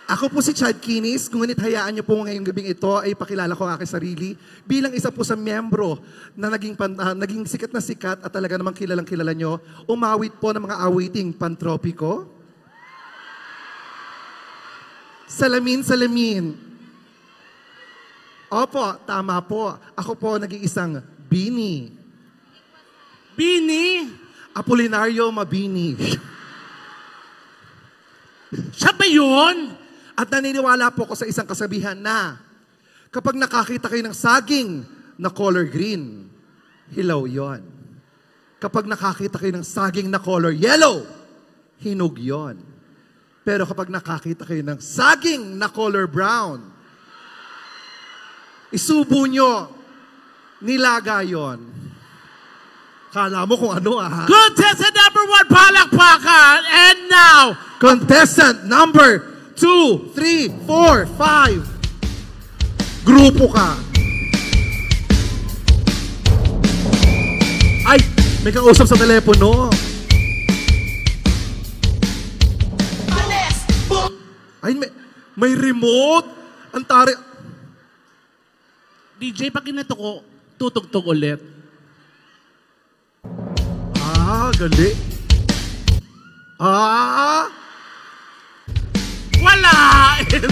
Ako po si Chad Kinis. Ngunit hayaan niyo po ngayong gabing ito ay pakilala ko ang aking sarili bilang isa po sa miyembro na naging sikat na sikat at talaga namang kilalang kilala niyo. Umawit po ng mga awiting pantropiko. Salamin, salamin. Opo, tama po. Ako po nag-iisang Bini. Bini? Apolinario Mabini. Siya ba yun? At naniniwala po ako sa isang kasabihan na kapag nakakita kayo ng saging na color green, hilaw yon. Kapag nakakita kayo ng saging na color yellow, hinog yon. Pero kapag nakakita kayo ng saging na color brown, isubo nyo, nilaga yon. Kala mo kung ano Contestant number 1, palakpakan! And now, contestant number 2, 3, 4, 5. Grupo ka. Ay, may kausap sa telepono. Ay, may remote. Ang tari. DJ, pag kinato ko, tutugtog ulit. Gali. Wala! Ito.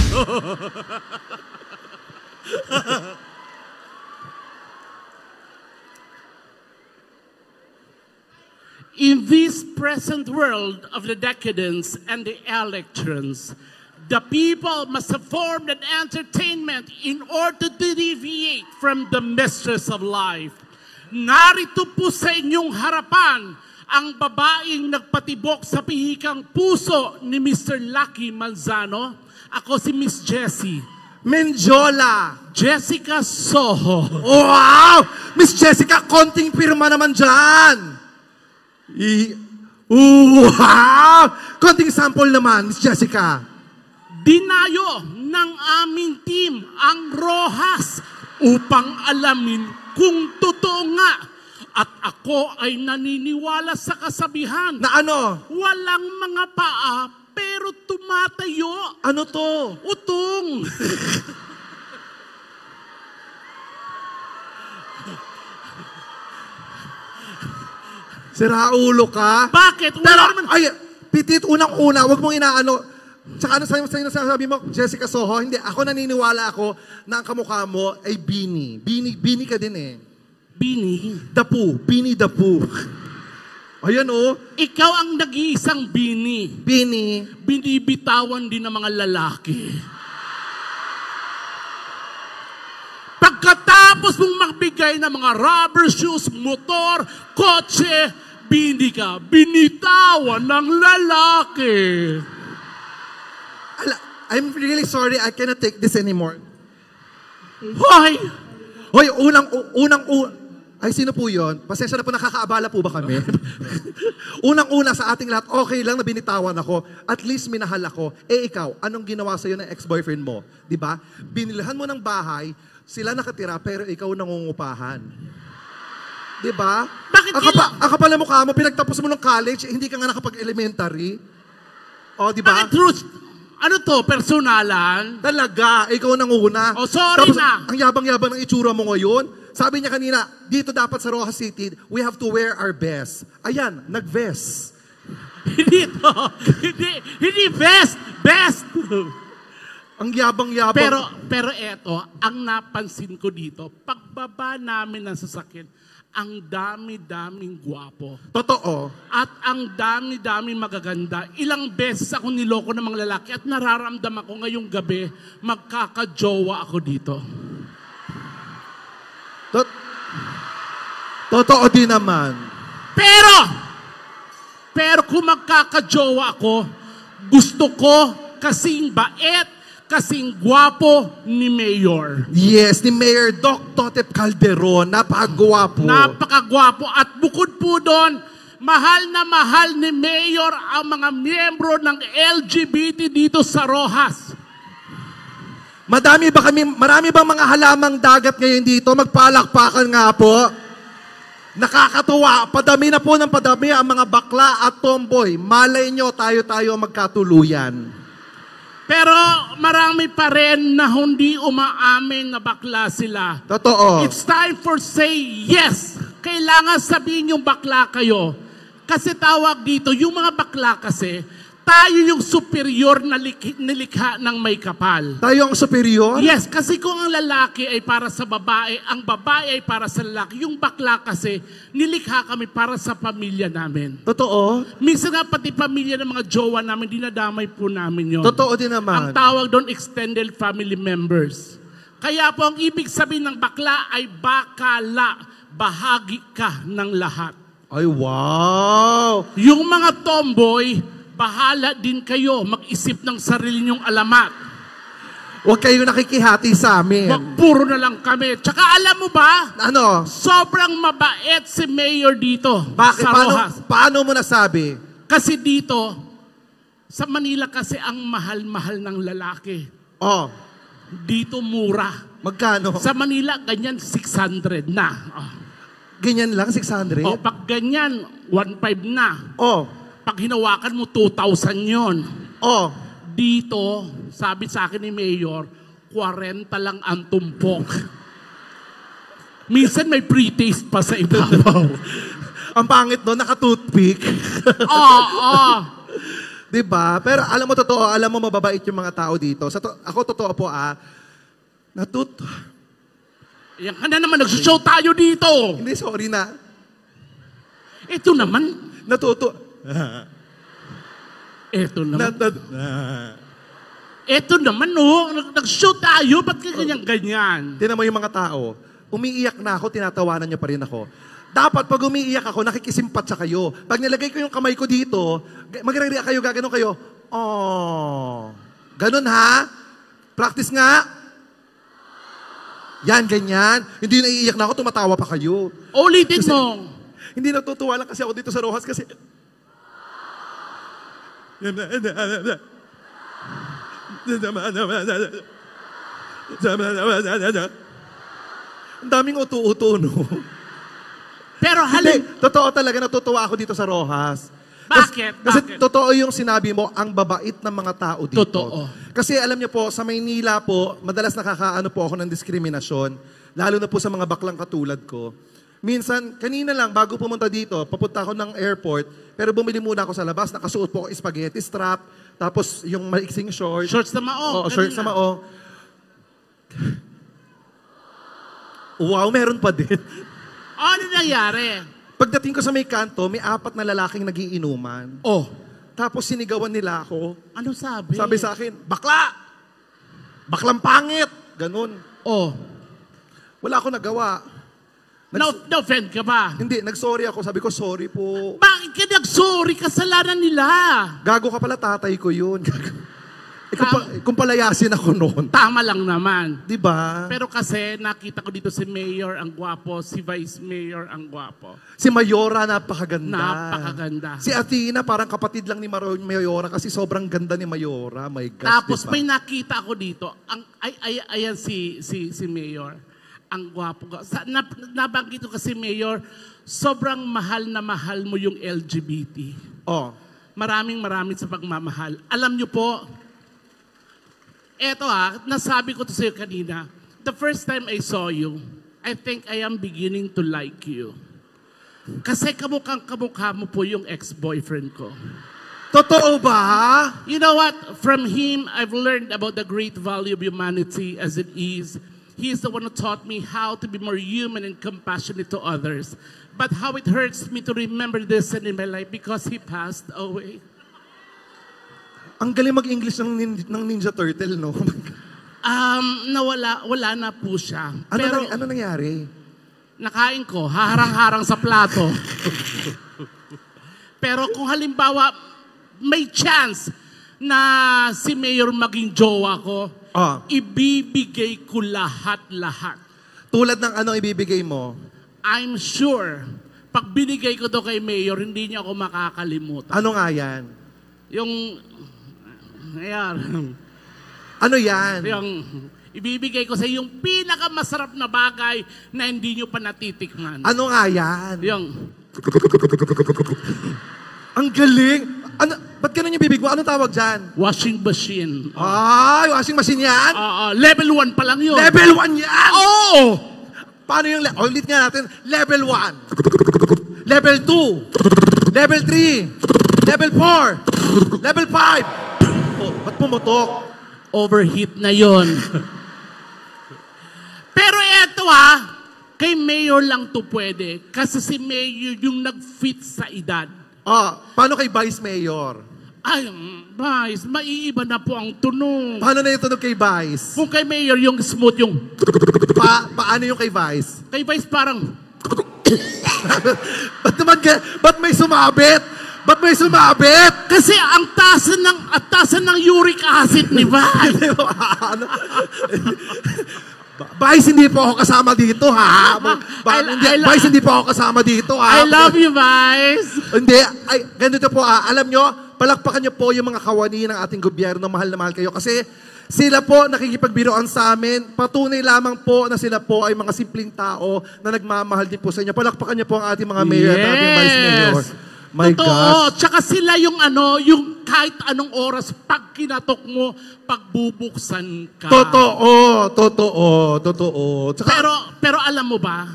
In this present world of the decadence and the electrons, the people must have formed an entertainment in order to deviate from the mistress of life. Narito po sa inyong harapan ang babaeng nagpatibok sa pihikang puso ni Mr. Lucky Manzano. Ako si Miss Jessie Menjola. Jessica Soho. Wow! Miss Jessica, konting pirma naman dyan. Wow! Konting sample naman, Miss Jessica. Dinayo ng aming team ang Rojas upang alamin kung totoo nga. At ako ay naniniwala sa kasabihan Na ano? walang mga paa pero tumatayo. Ano to? Utong. Siraulo ka? Bakit? Pero, Wala naman. ay, pitit, unang-una, wag mong inaano. Tsaka ano sabi mo, Jessica Soho, hindi, ako naniniwala ako na ang kamukha mo ay Bini. Bini ka din eh. Bini. Dapu, Bini Dapu. Ayan oh. Ikaw ang nag-iisang Bini. Bini. Binibitawan din ng mga lalaki. Pagkatapos mong magbigay ng mga rubber shoes, motor, kotse, Bini ka, binitawan ng lalaki. I'm really sorry, I cannot take this anymore. Hoy! Hoy, ay, sino po yun? Pasensya na po, nakakaabala po ba kami? Unang-una sa ating lahat, okay lang na binitawan ako. At least minahal ako. Eh ikaw, anong ginawa sa'yo ng ex-boyfriend mo? Diba? Binilhan mo ng bahay, sila nakatira, pero ikaw nangungupahan. Diba? Bakit Ang kapal na mukha mo, pinagtapos mo ng college, hindi ka nga nakapag-elementary. O, diba? Bakit Ruth? Ano to? Personalan? Talaga, ikaw nanguna. Oh, sorry Tapos, na. ang yabang-yabang ng itsura mo ngayon. Sabi niya kanina, dito dapat sa Rojas City, we have to wear our best. Ayan, nag-vest. Hindi to. Hindi best. Best. Ang yabang-yabang. Pero eto, ang napansin ko dito, pagbaba namin ng sasakyan, ang dami-daming gwapo. Totoo. At ang dami-daming magaganda. Ilang beses ako niloko ng mga lalaki at nararamdaman ko ngayong gabi, magkakajowa ako dito. Totoo din naman. Pero kung magkakajowa ako, gusto ko kasing bait, kasing gwapo ni Mayor. Yes, ni Mayor Doc Totep Calderon. Napakagwapo. Napakagwapo. At bukod po doon, mahal na mahal ni Mayor ang mga miyembro ng LGBT dito sa Rojas. Marami bang mga halamang dagat ngayon dito? Magpalakpakan nga po. Nakakatuwa. Padami na po ng padami ang mga bakla at tomboy. Malay nyo, tayo magkatuluyan. Pero marami pa rin na hindi umaamin na bakla sila. Totoo. It's time for say yes. Kailangan sabihin yung bakla kayo. Kasi tawag dito, yung mga bakla kasi, tayo yung superior na nilikha ng may kapal. Tayo ang superior? Yes, kasi kung ang lalaki ay para sa babae, ang babae ay para sa lalaki, yung bakla kasi, nilikha kami para sa pamilya namin. Totoo? Minsan nga pati pamilya ng mga jowa namin, dinadamay po namin yun. Totoo din Ang naman. tawag doon, extended family members. Kaya po ang ibig sabihin ng bakla ay bakala, bahagi ka ng lahat. Ay, wow! Yung mga tomboy, bahala din kayo mag-isip ng sarili nyong alamat. Huwag kayo nakikihati sa amin. Wag puro na lang kami. Tsaka alam mo ba, Ano? sobrang mabait si Mayor dito Bakit? sa Rojas. Paano mo nasabi? Kasi dito, sa Manila kasi ang mahal-mahal ng lalaki. Oh, Dito mura. magkano? Sa Manila, ganyan 600 na. Ganyan lang, 600? O, pag ganyan, 1.5 na. Oh, Pag hinawakan mo, 2,000 yon. oh. Dito, sabi sa akin ni Mayor, 40 lang ang tumpok. Minsan may pre-taste pa sa ibabaw. Ang pangit no, naka-toothpick. Oo. Diba? Pero alam mo totoo, alam mo mababait yung mga tao dito. Ako totoo po Yan ka na naman, nagsushow tayo dito. Hindi, sorry na. Ito naman. Ito naman. Ito naman, no. Nag-show tayo, ba't ka ganyan-ganyan? Tinan mo yung mga tao, umiiyak na ako, tinatawanan niyo pa rin ako. Dapat pag umiiyak ako, nakikisimpat sa kayo. Pag nilagay ko yung kamay ko dito, magre-react kayo, gaganon kayo. Oh. Ganon ha? Practice nga. Yan, ganyan. Hindi naiiyak na ako, tumatawa pa kayo. Ulitin Kasi- mo. Hindi natutuwa lang kasi ako dito sa Rojas kasi... Ang daming uto-uto, no? Pero Hindi, halin, totoo talaga natutuwa ako dito sa Rojas. Bakit? Kasi Bakit? totoo yung sinabi mo, ang babait ng mga tao dito. Totoo. Kasi alam niyo po, sa Maynila po, madalas nakakaano po ako ng diskriminasyon, lalo na po sa mga baklang katulad ko. Minsan, kanina lang, bago pumunta dito, papunta ako ng airport, pero bumili muna ako sa labas, nakasuot po ako spaghetti strap, tapos yung maiksing short. shorts na maong. Oo, shorts na maong. Wow, meron pa din. Ano nangyari? Pagdating ko sa may kanto, may 4 na lalaking nagiinuman. Oh, Tapos sinigawan nila ako. ano sabi? Sabi sa akin, bakla! Baklang pangit! Ganun. Oh, Wala ako nagawa. na-offend ka ba? Hindi, nag-sorry ako. Sabi ko, sorry po. Bakit ka nag-sorry? Kasalanan nila. Gago ka pala, tatay ko yun. Kung palayasin ako noon. Tama lang naman. Di ba? Pero kasi nakita ko dito si Mayor ang gwapo, si Vice Mayor ang gwapo. Si Mayora, napakaganda. Napakaganda. Si Athena, parang kapatid lang ni Mayora kasi sobrang ganda ni Mayora. My gosh, Tapos di ba? may nakita ako dito, ayan si Mayor. Ang gwapo. Nabanggit ko kasi Mayor, sobrang mahal na mahal mo yung LGBT. Oh. Maraming sa pagmamahal. Alam niyo po, eto nasabi ko to sa'yo kanina, the first time I saw you, I think I am beginning to like you. Kasi kamukha mo po yung ex-boyfriend ko. Totoo ba? You know what? From him, I've learned about the great value of humanity as it is. He is the one who taught me how to be more human and compassionate to others. But how it hurts me to remember this in my life because he passed away. Ang galing mag-English ng Ninja Turtle, no? Wala na po siya. Ano nangyari? Nakain ko, haharang-harang sa plato. Pero kung halimbawa, may chance na si Mayor maging jowa ko, ibibigay ko lahat-lahat. Tulad ng ano ibibigay mo? I'm sure, pag binigay ko to kay Mayor, hindi niya ako makakalimutan. Ano nga yan? Yung, ayan, Ano yan? yung ibibigay ko sa yung pinakamasarap na bagay na hindi nyo pa natitikman. Ano nga yan? Yung, Ang galing! Ano? Ba't ganun yung bibig mo? Anong tawag dyan? Washing machine. Ay, washing machine yan? Level 1 pa lang yun. Level 1 yan! Oo! Paano yung... ulit nga natin. Level 1. Level 2. Level 3. Level 4. Level 5. Oh, ba't pumutok? Overheat na yon. Pero eto kay Mayor lang to pwede. Kasi si Mayor yung nag-fit sa edad. Paano kay Vice Mayor? Ay, Vice, maiiba na po ang tunog. Paano na yung tunog kay Vice? Kung kay Mayor yung smooth yung... Paano yung kay Vice? Kay Vice parang... Ba't may sumabit? Ba't may sumabit? Kasi ang tasan ng uric acid ni Vice. Vice, hindi po ako kasama dito, ha? Vice, hindi po ako kasama dito, ha? I love you, Vice. Hindi, ganito po, alam nyo, palakpakan nyo po yung mga kawani ng ating gobyerno, mahal na mahal kayo. Kasi sila po nakikipagbiroan sa amin. Patunay lamang po na sila po ay mga simpleng tao na nagmamahal din po sa inyo. Palakpakan nyo po ang ating mga mayor at ating vice mayor. My gosh. Tsaka sila yung yung kahit anong oras, pag kinatok mo, pagbubuksan ka. Totoo. Tsaka, Pero alam mo ba,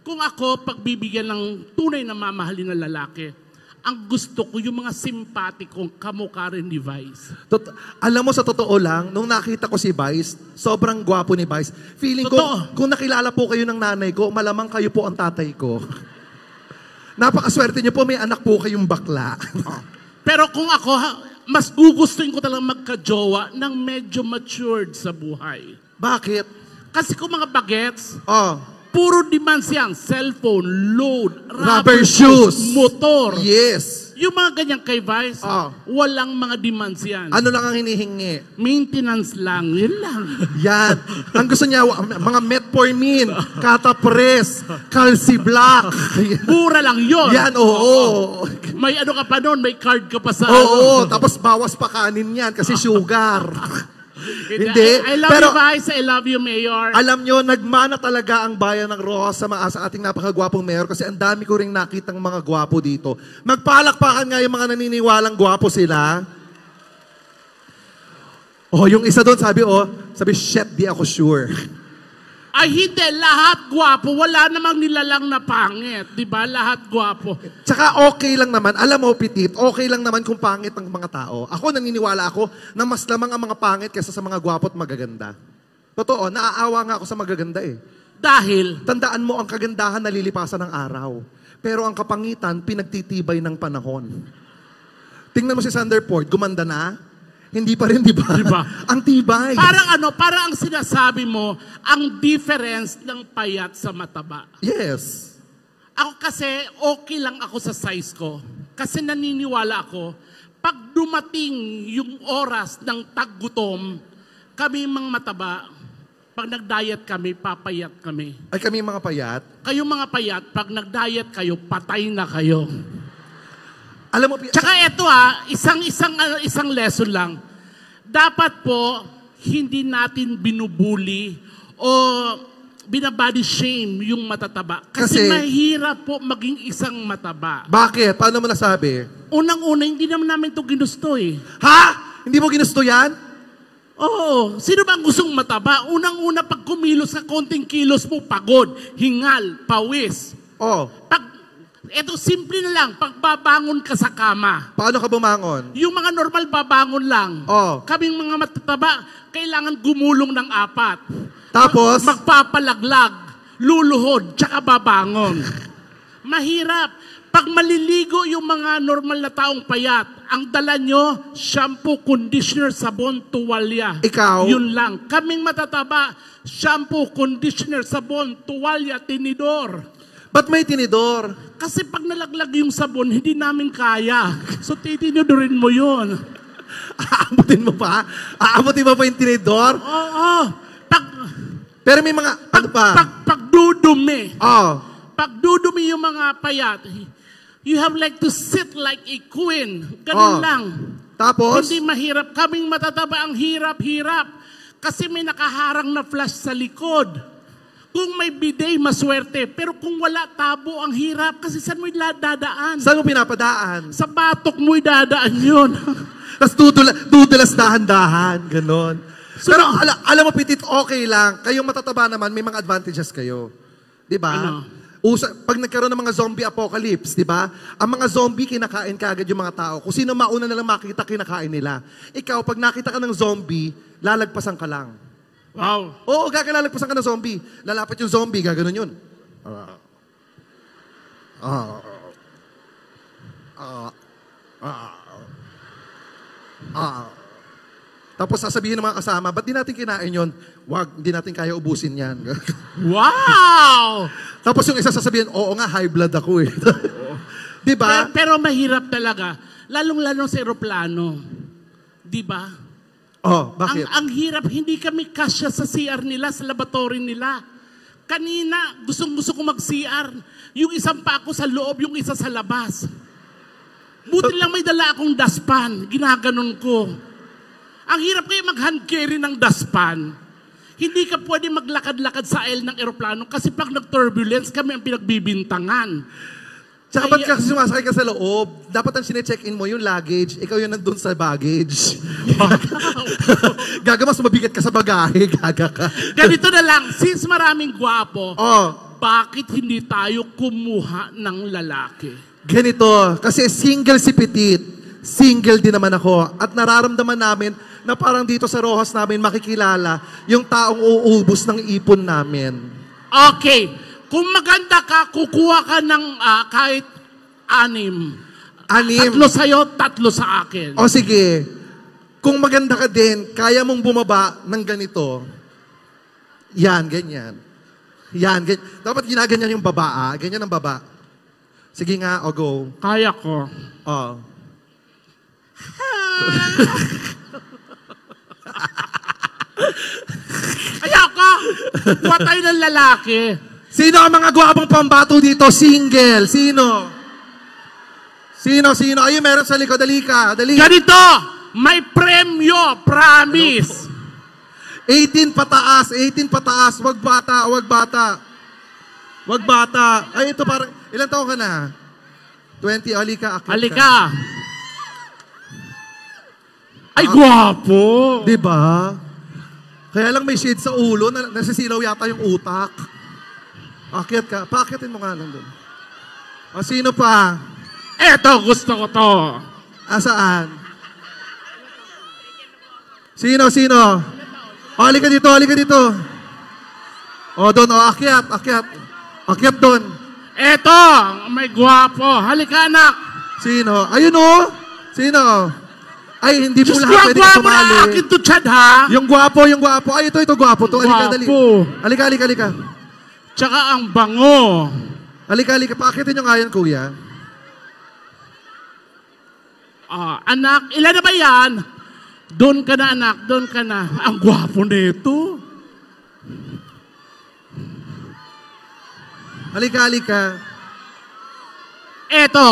kung ako pagbibigyan ng tunay na mamahalin na lalaki, ang gusto ko yung mga simpatikong kamukha rin ni Vice. alam mo, sa totoo lang, nung nakita ko si Vice, sobrang gwapo ni Vice. Feeling ko, kung nakilala po kayo ng nanay ko, malamang kayo po ang tatay ko. Napakaswerte niyo po, may anak po kayong bakla. Pero kung ako, mas gugustuhin ko talagang magka-jowa ng medyo matured sa buhay. Bakit? Kasi kung mga bagets, puro demands yan. Cellphone, load, Rubber shoes, motor. Yes. Yung mga ganyan kay Vice, walang mga demands yan. Ano lang ang hinihingi? Maintenance lang, yun lang. Yan. Ang gusto niya, mga metformin, catapres, calci block. Pura lang yun. Yan, oo. May ano ka pa noon, may card ka pa sa Oo, tapos bawas pa kanin yan kasi sugar. Hindi. I love you, Vice. I love you, Mayor. Alam nyo, nagmana talaga ang bayan ng Rojas sa ating napakagwapong mayor kasi ang dami ko rin nakitang mga gwapo dito. Magpalakpakan nga yung mga naniniwalang gwapo sila. Yung isa doon sabi, shit, di ako sure. Ay, hindi. Lahat gwapo. Wala namang nilalang na pangit. Diba? Lahat gwapo. Tsaka okay lang naman. Alam mo, Pitit, okay lang naman kung pangit ang mga tao. Ako, naniniwala ako na mas lamang ang mga pangit kaysa sa mga gwapo at magaganda. Totoo, naaawa nga ako sa magaganda eh. Dahil? Tandaan mo, ang kagandahan nalilipasan ng araw. Pero ang kapangitan, pinagtitibay ng panahon. Tingnan mo si Sanderford, gumanda na. Hindi pa rin, di ba? Diba? Ang tibay. Parang ang sinasabi mo, ang difference ng payat sa mataba. Yes. Ako kasi, okay lang ako sa size ko. Kasi naniniwala ako, pag dumating yung oras ng taggutom, kami mga mataba, pag nag-diet kami, papayat kami. Ay, kami mga payat? Kayong mga payat, pag nag-diet kayo, patay na kayo. Alam mo, tsaka ito isang lesson lang. Dapat po, hindi natin binubuli o binabody shame yung matataba. Kasi mahirap po maging isang mataba. Bakit? Paano mo nasabi? Unang-una, hindi naman namin ito ginusto eh. Ha? Hindi mo ginusto yan? Oo. Sino ba ang gustong mataba? Unang-una, pag kumilos sa konting kilos mo, pagod, hingal, pawis. Ito, simple na lang, pagbabangon ka sa kama. Paano ka bumangon? Yung mga normal babangon lang. Kaming mga matataba, kailangan gumulong ng 4. Tapos? Magpapalaglag, luluhod, tsaka babangon. Mahirap. Pag maliligo yung mga normal na taong payat, ang dala nyo, shampoo, conditioner, sabon, tuwalya. Ikaw? Yun lang. Kaming matataba, shampoo, conditioner, sabon, tuwalya, tinidor. Ba't may tinidor? Kasi pag nalaglag yung sabon, hindi namin kaya. So, titinidorin mo yun. Aabutin mo pa? Aabutin mo pa yung tinidor? Oo. Pero may mga, Pagdudumi. Pagdudumi yung mga payat, you have like to sit like a queen. Ganun lang. Tapos? Hindi mahirap. Kaming matataba ang hirap-hirap. Kasi may nakaharang na flash sa likod. Kung may bidet, maswerte. Pero kung wala, tabo, ang hirap. Kasi saan mo dadaan? Saan mo pinapadaan? Sa batok mo dadaan yun. Tapos dudulas dahan-dahan, ganon. So, Pero alam mo, Pitit, okay lang. Kayong matataba naman, may mga advantages kayo. Di ba? Ano? Pag nagkaroon ng mga zombie apocalypse, di ba? Ang mga zombie, kinakain kaagad yung mga tao. Kung sino mauna nalang makita, kinakain nila. Ikaw, pag nakita ka ng zombie, lalagpasan ka lang. Wow. Oo, gagalalagpasan ka ng zombie. Lalapit yung zombie, gaganon yun. Tapos sasabihin ng mga kasama, ba't di natin kinain yun? Wag, hindi natin kaya ubusin yan. Wow! Tapos yung isa sasabihin, oo nga, high blood ako eh. Di ba? Pero mahirap talaga. Lalong-lalong sa aeroplano. Di ba? Oh, bakit? Ang hirap, hindi kami kasya sa CR nila, sa laboratory nila. Kanina, gustong-gusto ko mag-CR. Yung isang pa ako sa loob, yung isa sa labas. Buti lang may dala akong daspan. Ginaganon ko. Ang hirap kaya mag-hand carry ng daspan. Hindi ka pwede maglakad-lakad sa aisle ng eroplano kasi pag nag-turbulence kami ang pinagbibintangan. Tsaka ba't ka sumasakay ka sa loob? Dapat ang sine-check-in mo yung luggage. Ikaw yung nandun sa baggage. Gaga, mas mabigat ka sa bagahe. Gaga ka. Ganito na lang, since maraming gwapo, Oh, bakit hindi tayo kumuha ng lalaki? ganito. Kasi single si Petit. Single din naman ako. At nararamdaman namin na parang dito sa Rojas namin makikilala yung taong uubos ng ipon namin. Okay, kung maganda ka, kukuha ka ng kahit 6. 6. 3 sa'yo, 3 sa akin. O sige, kung maganda ka din, kaya mong bumaba ng ganito. Yan, ganyan. Yan, ganyan. Dapat ginaganyan yung baba, ganyan ang baba. Sige nga, o go. Kaya ko. Oh. Ayoko! Kuha tayo ng lalaki. Sino ang mga gwapong pambato dito? Single. Sino? Sino? Ayun, meron sa likod. Dali ka. Dali. Ganito, may premyo, promise. 18 pataas. 18 pataas. Wag bata. Wag bata. Wag bata. Ay, ito parang, ilang taon ka na? 20. Halika. Akyat ka. Halika. Ay, gwapo. Diba? Kaya lang may shade sa ulo, nasisilaw yata yung utak. Akyat ka. Paakyatin mo nga lang doon. O, sino pa? Eto, gusto ko to. Asaan? Sino? O, halika dito. O, doon. O, akyat. Akyat doon. Eto, may gwapo. Halika, anak. Sino? Ayun o. Sino? Ay, hindi po Diyos ko, lahat ang pwede ka gwapo na sumali. akin to, Chad, ha? Yung gwapo. Ay, ito, gwapo to. Halika, dali. Gwapo. Halika. Tsaka ang bango. Halika. Paakyatin nyo nga yan, kuya. Anak, ilan na ba yan? Doon ka na, anak. Doon ka na. Ang gwapo nito. Halika. Eto.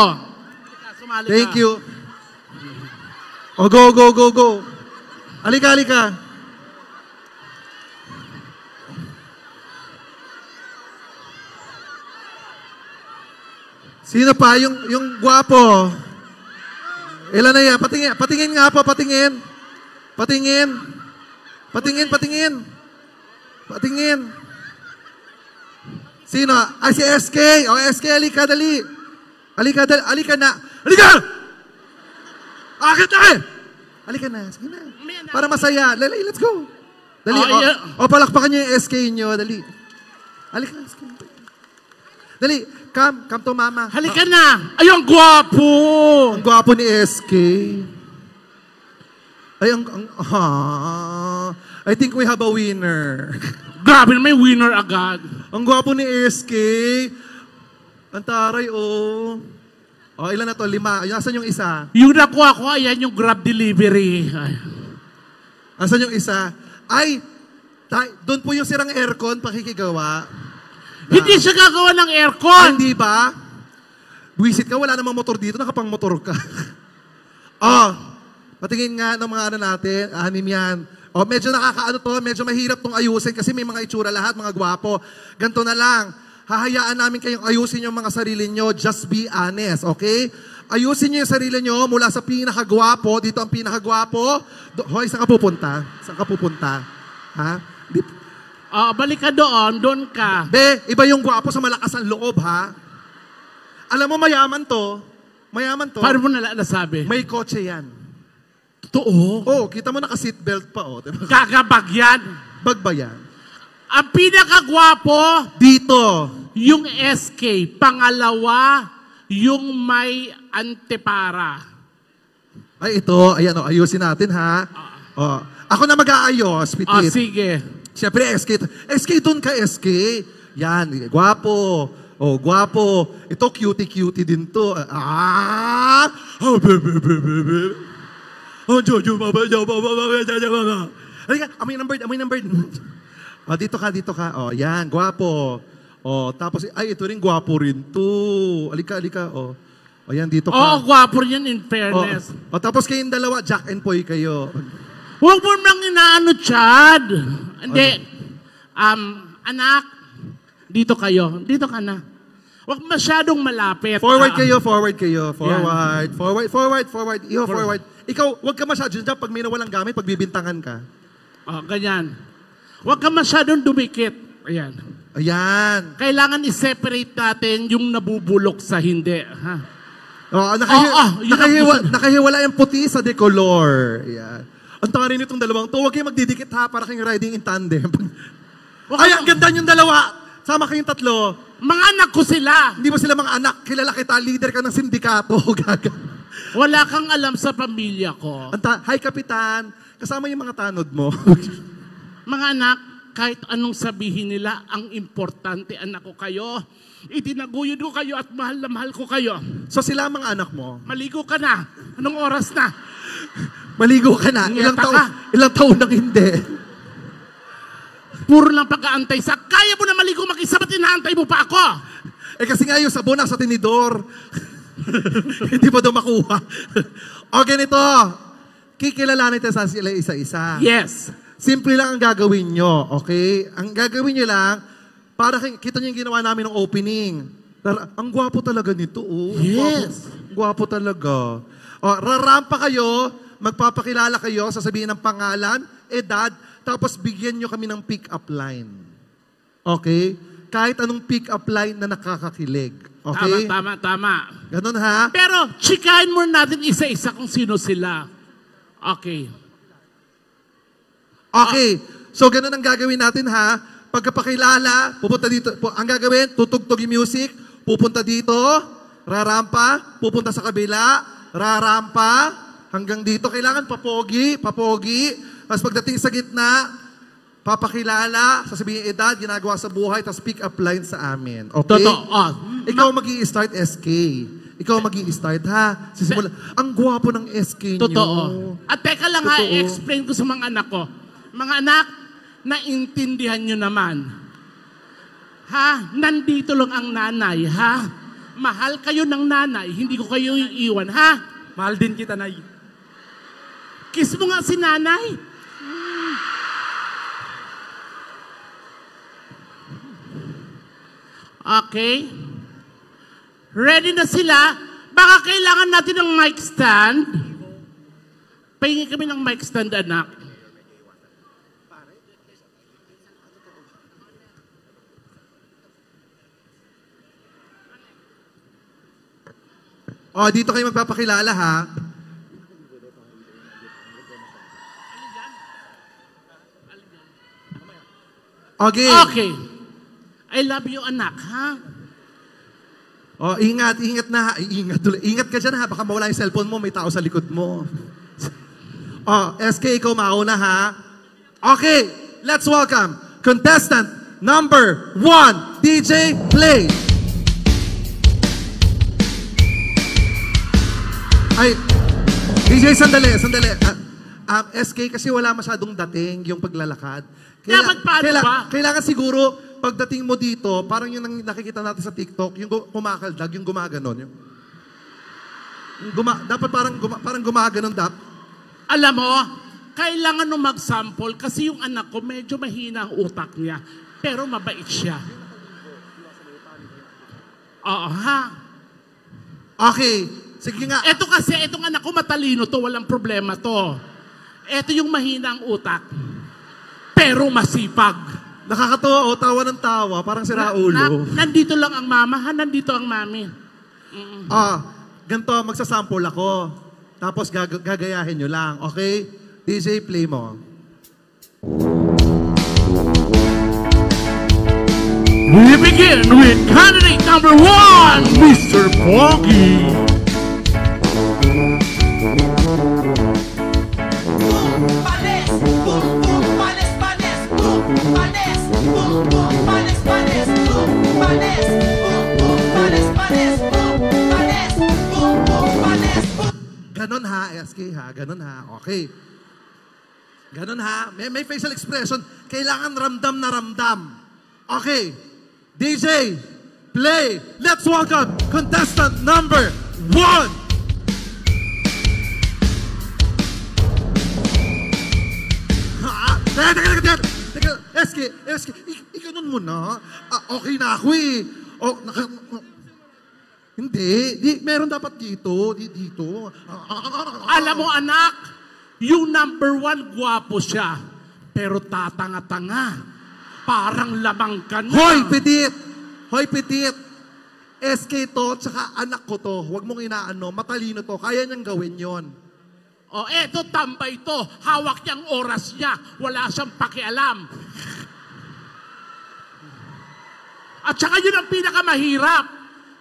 Sumali ka. Thank you. O, go. Halika. Sino pa? Yung gwapo. Ilan na yan? Patingin nga po, patingin. Sino? Ay, si SK. O, SK, halika, dali. Halika na. Halika! Akit na! Halika na. Sige na. Para masaya. Let's go. Dali. O, palakpakan niyo yung SK niyo. Dali. Halika na. Dali. Come to mama. Halika na. Ay, ang gwapo. Ang gwapo ni SK. Ay, I think we have a winner. Grabe, may winner agad. Ang gwapo ni SK. Ang taray, oh. O, ilan na to? 5. Asan yung isa? Yung nakuha ko, ayan yung Grab delivery. Ay. Asan yung isa? Ay, doon po yung sirang aircon, pakikigawa. Hindi siya gagawa ng Ay, aircon. hindi ba? Buisit ka, wala namang motor dito, nakapang motor ka. Oh, patingin nga ng mga natin, 6 yan. O, medyo nakakaano to, medyo mahirap tong ayusin kasi may mga itsura lahat, mga gwapo. Ganto na lang. Hahayaan namin kayong ayusin yung mga sarili nyo. Just be honest, okay? Ayusin nyo yung sarili nyo mula sa pinakagwapo. Dito ang pinakagwapo. Hoy, saan ka pupunta? Saan ka pupunta? Ha? Balik ka doon ka. Be, iba yung gwapo sa malakas ang loob, ha? Alam mo, mayaman to. Mayaman to. Paano mo nasabi? May kotse yan. Totoo. Oh, kita mo naka-seatbelt pa, oh. Diba? Kakabag yan. Bag ba yan? Ang pinakagwapo, Dito. yung SK. Pangalawa, yung may antepara. Ay, ito. Ayan, oh, ayusin natin, ha? Oh. Ako na mag-aayos, Pitit. Sige. Siyempre, SK. SK, dun ka, SK. Yan, gwapo. Oh, gwapo. Ito, cutie-cutie din to. Halika, amoy ng bird, amoy ng bird. Oh, dito ka. Oh, yan, gwapo. Oh, tapos, ay, ito rin, gwapo rin to. Halika. Oh, yan, dito ka. Oo, gwapo yan in fairness. Oh, tapos kayong dalawa, Jack and Poy kayo. Huwag mo nang inaano, Chad. Hindi. Anak, dito kayo. Dito ka na. Huwag masyadong malapit. Forward kayo. Forward. Iho, forward. Ikaw, huwag ka masyadong dyan pag may nawalang gamit, pag bibintangan ka. Ganyan. Huwag ka masyadong dumikit. Ayan. Ayan. Kailangan i-separate natin yung nabubulok sa hindi. Ha? Oh, yun ang nakahiwala yung puti sa decolor. Ayan. Ang tanga rin itong dalawang to. Huwag kayong magdidikit ha, para kayong riding in tandem. Ay, ang ganda yung dalawa. Sama kayong tatlo. Mga anak ko sila. Hindi mo sila mga anak. Kilala kita, leader ka ng sindikato. Gaga. Wala kang alam sa pamilya ko. Hi, Kapitan. Kasama yung mga tanod mo. Mga anak, kahit anong sabihin nila, ang importante, anak ko kayo. Itinaguyod ko kayo at mahal na mahal ko kayo. So sila ang mga anak mo? Maligo ka na. Anong oras na? Maligo ka na. Ilang taon nang hindi. Puro lang pag-aantay sa, kaya mo na maligo mag-isa, ba't inaantay mo pa ako? Eh kasi nga yung sabon nasa tinidor. Hindi pa daw makuha. O ganito, kikilalanin tayo sa sila isa-isa. Yes. Simple lang ang gagawin nyo, okay? Ang gagawin nyo lang, para kita nyo yung ginawa namin ng opening. Ang gwapo talaga nito, oh. Yes. Gwapo talaga. O, rarampa kayo, magpapakilala kayo, sasabihin ng pangalan, edad, tapos bigyan nyo kami ng pick-up line. Okay? Kahit anong pick-up line na nakakakilig. Okay? Tama. Ganun ha? Pero, chikahin mo natin isa-isa kung sino sila. Okay. Okay. So, ganun ang gagawin natin ha. Pagkapakilala, pupunta dito. Ang gagawin, tutugtog yung music, pupunta dito, rarampa, pupunta sa kabila, rarampa, hanggang dito. Kailangan papogi. Tapos pagdating sa gitna, papakilala, sasabihin yung edad, ginagawa sa buhay, tapos pick up line sa amin. Okay? Totoo. Ikaw mag-i-start SK. Ikaw mag-i-start ha. Sisimula. Ang gwapo ng SK nyo. Totoo. At teka lang ha, i-explain ko sa mga anak ko. Mga anak, naintindihan nyo naman. Ha? Nandito lang ang nanay, ha? Mahal kayo ng nanay, hindi ko kayo iiwan, ha? Mahal din kita, Nay. Kiss mo nga si nanay. Okay. Ready na sila? Baka kailangan natin ng mic stand. Pahingi kami ng mic stand, anak. O, dito kayo magpapakilala ha. Okay. I love you, anak, ha? Oh, ingat na. Ingat ka dyan ha. Baka mawala yung cellphone mo, may tao sa likod mo. Oh, SK, ikaw mauna ha. Okay, let's welcome contestant number 1, DJ Play. Ay, DJ, sandali. SK, kasi wala masyadong dating yung paglalakad. Dapat paano ba? Kailangan siguro, pagdating mo dito, parang yung nakikita natin sa TikTok, yung kumakaldag, yung gumaganon. Dapat parang gumaganon. Alam mo, kailangan nung mag-sample kasi yung anak ko medyo mahina ang utak niya. Pero mabait siya. Oo, ha? Okay, sige nga. Ito kasi, itong anak ko matalino to, walang problema to. Ito yung mahina ang utak. Pero masipag. Nakakatawa, tawa ng tawa, parang si Raulo. Nandito lang ang mama, ha? Nandito ang mami. Ganito, magsasample ako. Tapos gagayahin nyo lang, okay? DJ, play mo. We begin with candidate number 1, Mr. Pogi. Boom, panes, boom, boom, panes, panes, boom, panes, boom, boom, panes, panes, boom, panes, boom, boom, panes, panes, boom, panes, boom, boom, panes, boom. Ganon ha, SK ha, ganon ha, okay. Ganon ha, may facial expression. Kailangan ramdam na ramdam. Okay. DJ, play. Let's welcome contestant number 1. Teka, SK, ikanon mo na. Okay na ako eh. Hindi, meron dapat dito. Alam mo anak, yung number 1 gwapo siya. Pero tatanga-tanga. Parang lamang ka na. Hoy, petit! SK to, tsaka anak ko to. Huwag mong inaano, matalino to. Kaya niyang gawin yon. O eto, tambay to. Hawak niyang oras niya. Wala siyang pakialam. At saka yun ang pinakamahirap.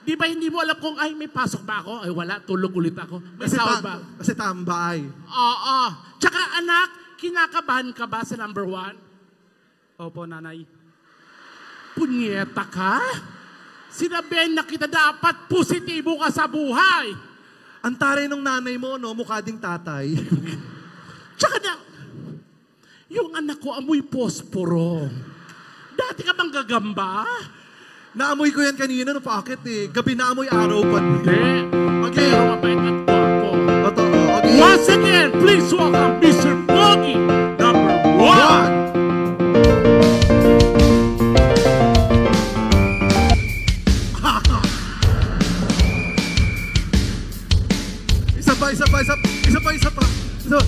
Di ba hindi mo alam kung, ay, may pasok ba ako? Ay, wala, tulog ulit ako. May sahod ba? Kasi tambay. Oo. Tsaka anak, kinakabahan ka ba sa number 1? Opo, nanay. Punyeta ka? Sinabihan na kita dapat positibo ka sa buhay. Ang taray ng nanay mo, no? Mukha ding tatay. Tsaka na, yung anak ko amoy posporo. Dati ka bang gagamba? Naamoy ko yan kanina, no? Bakit eh? Gabi na amoy araw pa. Hindi. Okay. Pero mabait at gwapo. Totoo. Okay. Once again, please welcome Mr. Pogi, number 1. Isa pa. Boom,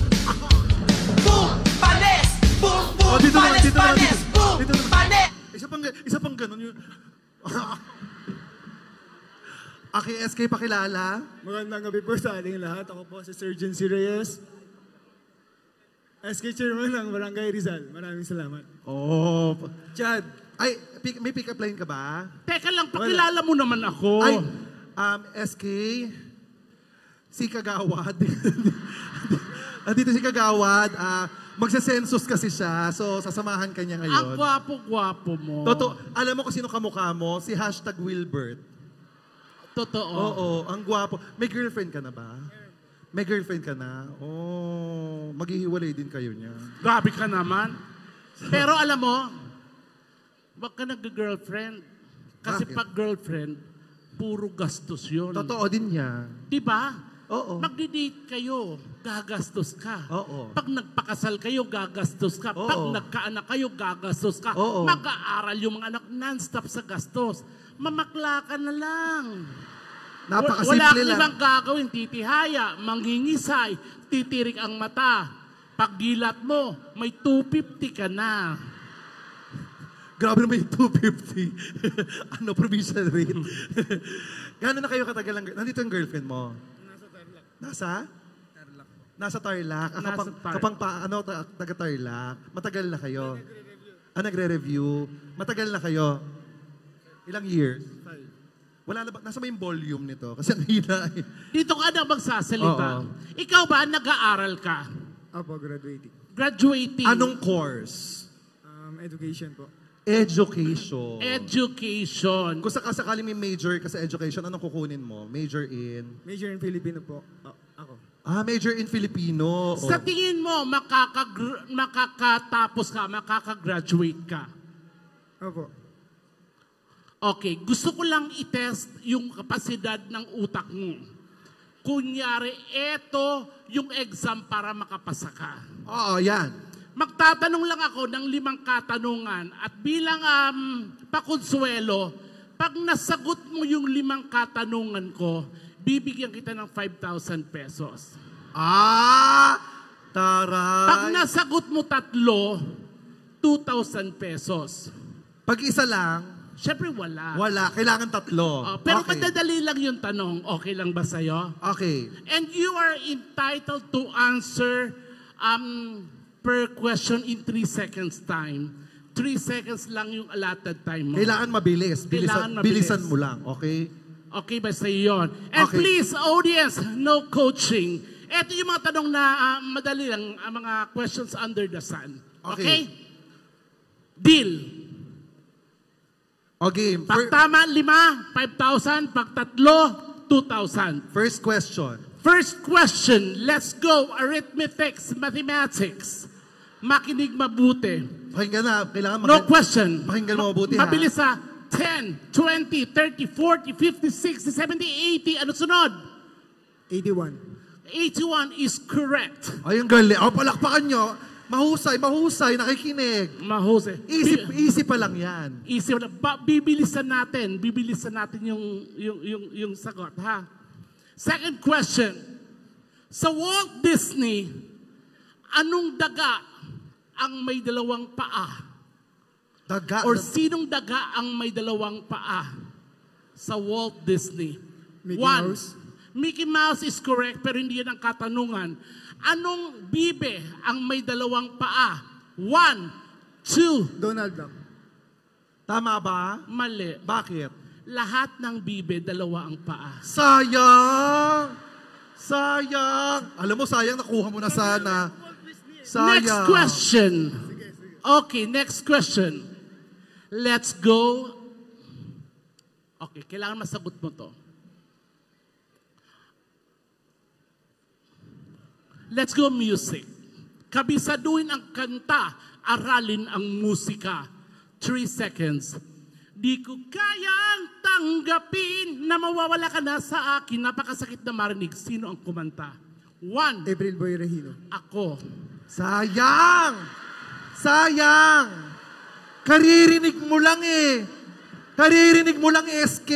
panes, boom, boom, Dito naman, panes, dito naman, panes, boom, dito naman. panes. Isa pang ganun yun. Okay, SK, pakilala. Magandang gabi po sa ating lahat. Ako po si Surgeon C. Reyes. SK Chairman ng Barangay Rizal. Maraming salamat. Oh. Chad, Ay, may pick-up line ka ba? Teka lang, pakilala mo naman ako. Ay, SK, si Kagawad. Andito si Kagawad. Magsa-census kasi siya. So, sasamahan ka niya Ang ngayon. gwapo-gwapo mo. Totoo. Alam mo kung sino kamukha mo? Si #Wilbert. Totoo. Oo, ang gwapo. May girlfriend ka na ba? May girlfriend ka na? Oh, maghihiwalay din kayo niya. Grabe ka naman. Pero alam mo, wag ka nag-girlfriend. Kasi Bakit? pag girlfriend, puro gastos yun. Totoo din niya. Di ba? Oo. Magdi-date kayo, gagastos ka. Oo. Pag nagpakasal kayo, gagastos ka. Oo. Pag nagkaanak kayo, gagastos ka. Oo. Mag-aaral yung mga anak, non-stop sa gastos. Mamakla ka na lang. Wala Napakasimple kang lang. ibang gagawin, titihaya, manghingisay, titirik ang mata. Pag dilat mo, may 250 ka na. Grabe naman yung 250. Provincial rate. Gano'n na kayo katagal ang... Nandito yung girlfriend mo? Nasa Tarlac. Nasa Tarlac? Taga-Tarlac. Matagal na kayo? Nagre-review. Matagal na kayo? Ilang years? 5. Wala na ba? Nasa ba yung volume nito? Kasi ang hina eh. Dito ka na magsasalita. Oo. Ikaw ba, nag-aaral ka? Opo, graduating. Graduating. Anong course? Education po. Education. Education. Kung sakasakali may major ka sa education, anong kukunin mo? Major in? Major in Filipino po. Ako. Major in Filipino. Sa tingin mo, makakatapos ka, makakagraduate ka? Opo. Okay, gusto ko lang i-test yung kapasidad ng utak mo. Kunyari, eto yung exam para makapasa ka. Oo, yan. Magtatanong lang ako ng 5 katanungan at bilang pakonsuelo, pag nasagot mo yung 5 katanungan ko, bibigyan kita ng 5,000 pesos. Taray. Pag nasagot mo 3, 2,000 pesos. Pag isa lang, Siyempre wala. wala. Kailangan 3. Pero Okay. madadali lang yung tanong. Okay lang ba sa'yo? Okay. And you are entitled to answer per question in 3 seconds time. 3 seconds lang yung allotted time mo. Kailangan mabilis. Kailangan mabilis. Bilisan mo lang. Okay? Okay ba sa yun? And Okay. please, audience, no coaching. Ito yung mga tanong na madali lang, mga questions under the sun. Okay. Okay? Deal. Okay. Pag tama, 5, 5,000. Pag 3, 2,000. First question. First question, let's go. Arithmetics, mathematics. Makinig mabuti. Pakinggan na. Kailangan No question. Pakinggan mo mabuti, ha? Mabilis ha. 10, 20, 30, 40, 50, 60, 70, 80. Ano sunod? 81. 81 is correct. Ay, ang galing. Palakpakan nyo. Mahusay, nakikinig. Mahusay. Easy pa lang yan. Easy. Bibilisan natin yung sagot, ha? Second question. Sa Walt Disney, anong daga ang may 2 paa? Daga. Or sinong daga ang may 2 paa sa Walt Disney? Mickey 1. Mouse. Mickey Mouse is correct pero hindi yan ang katanungan. Anong bibe ang may 2 paa? 1, 2, Donald Duck. Tama ba? mali. Bakit? Lahat ng bibe, 2 ang paa. Sayang! Alam mo, sayang nakuha mo na sana. Sayang. Next question. Okay, next question. Let's go. Okay, kailangan masagot mo to. Let's go music. Kabisaduhin ang kanta, aralin ang musika. 3 seconds. Di ko kayang tanggapin na mawawala ka na sa akin. Napakasakit na marinig. Sino ang kumanta? 1. April Boy Regino. Ako. Sayang! Karirinig mo lang eh. SK.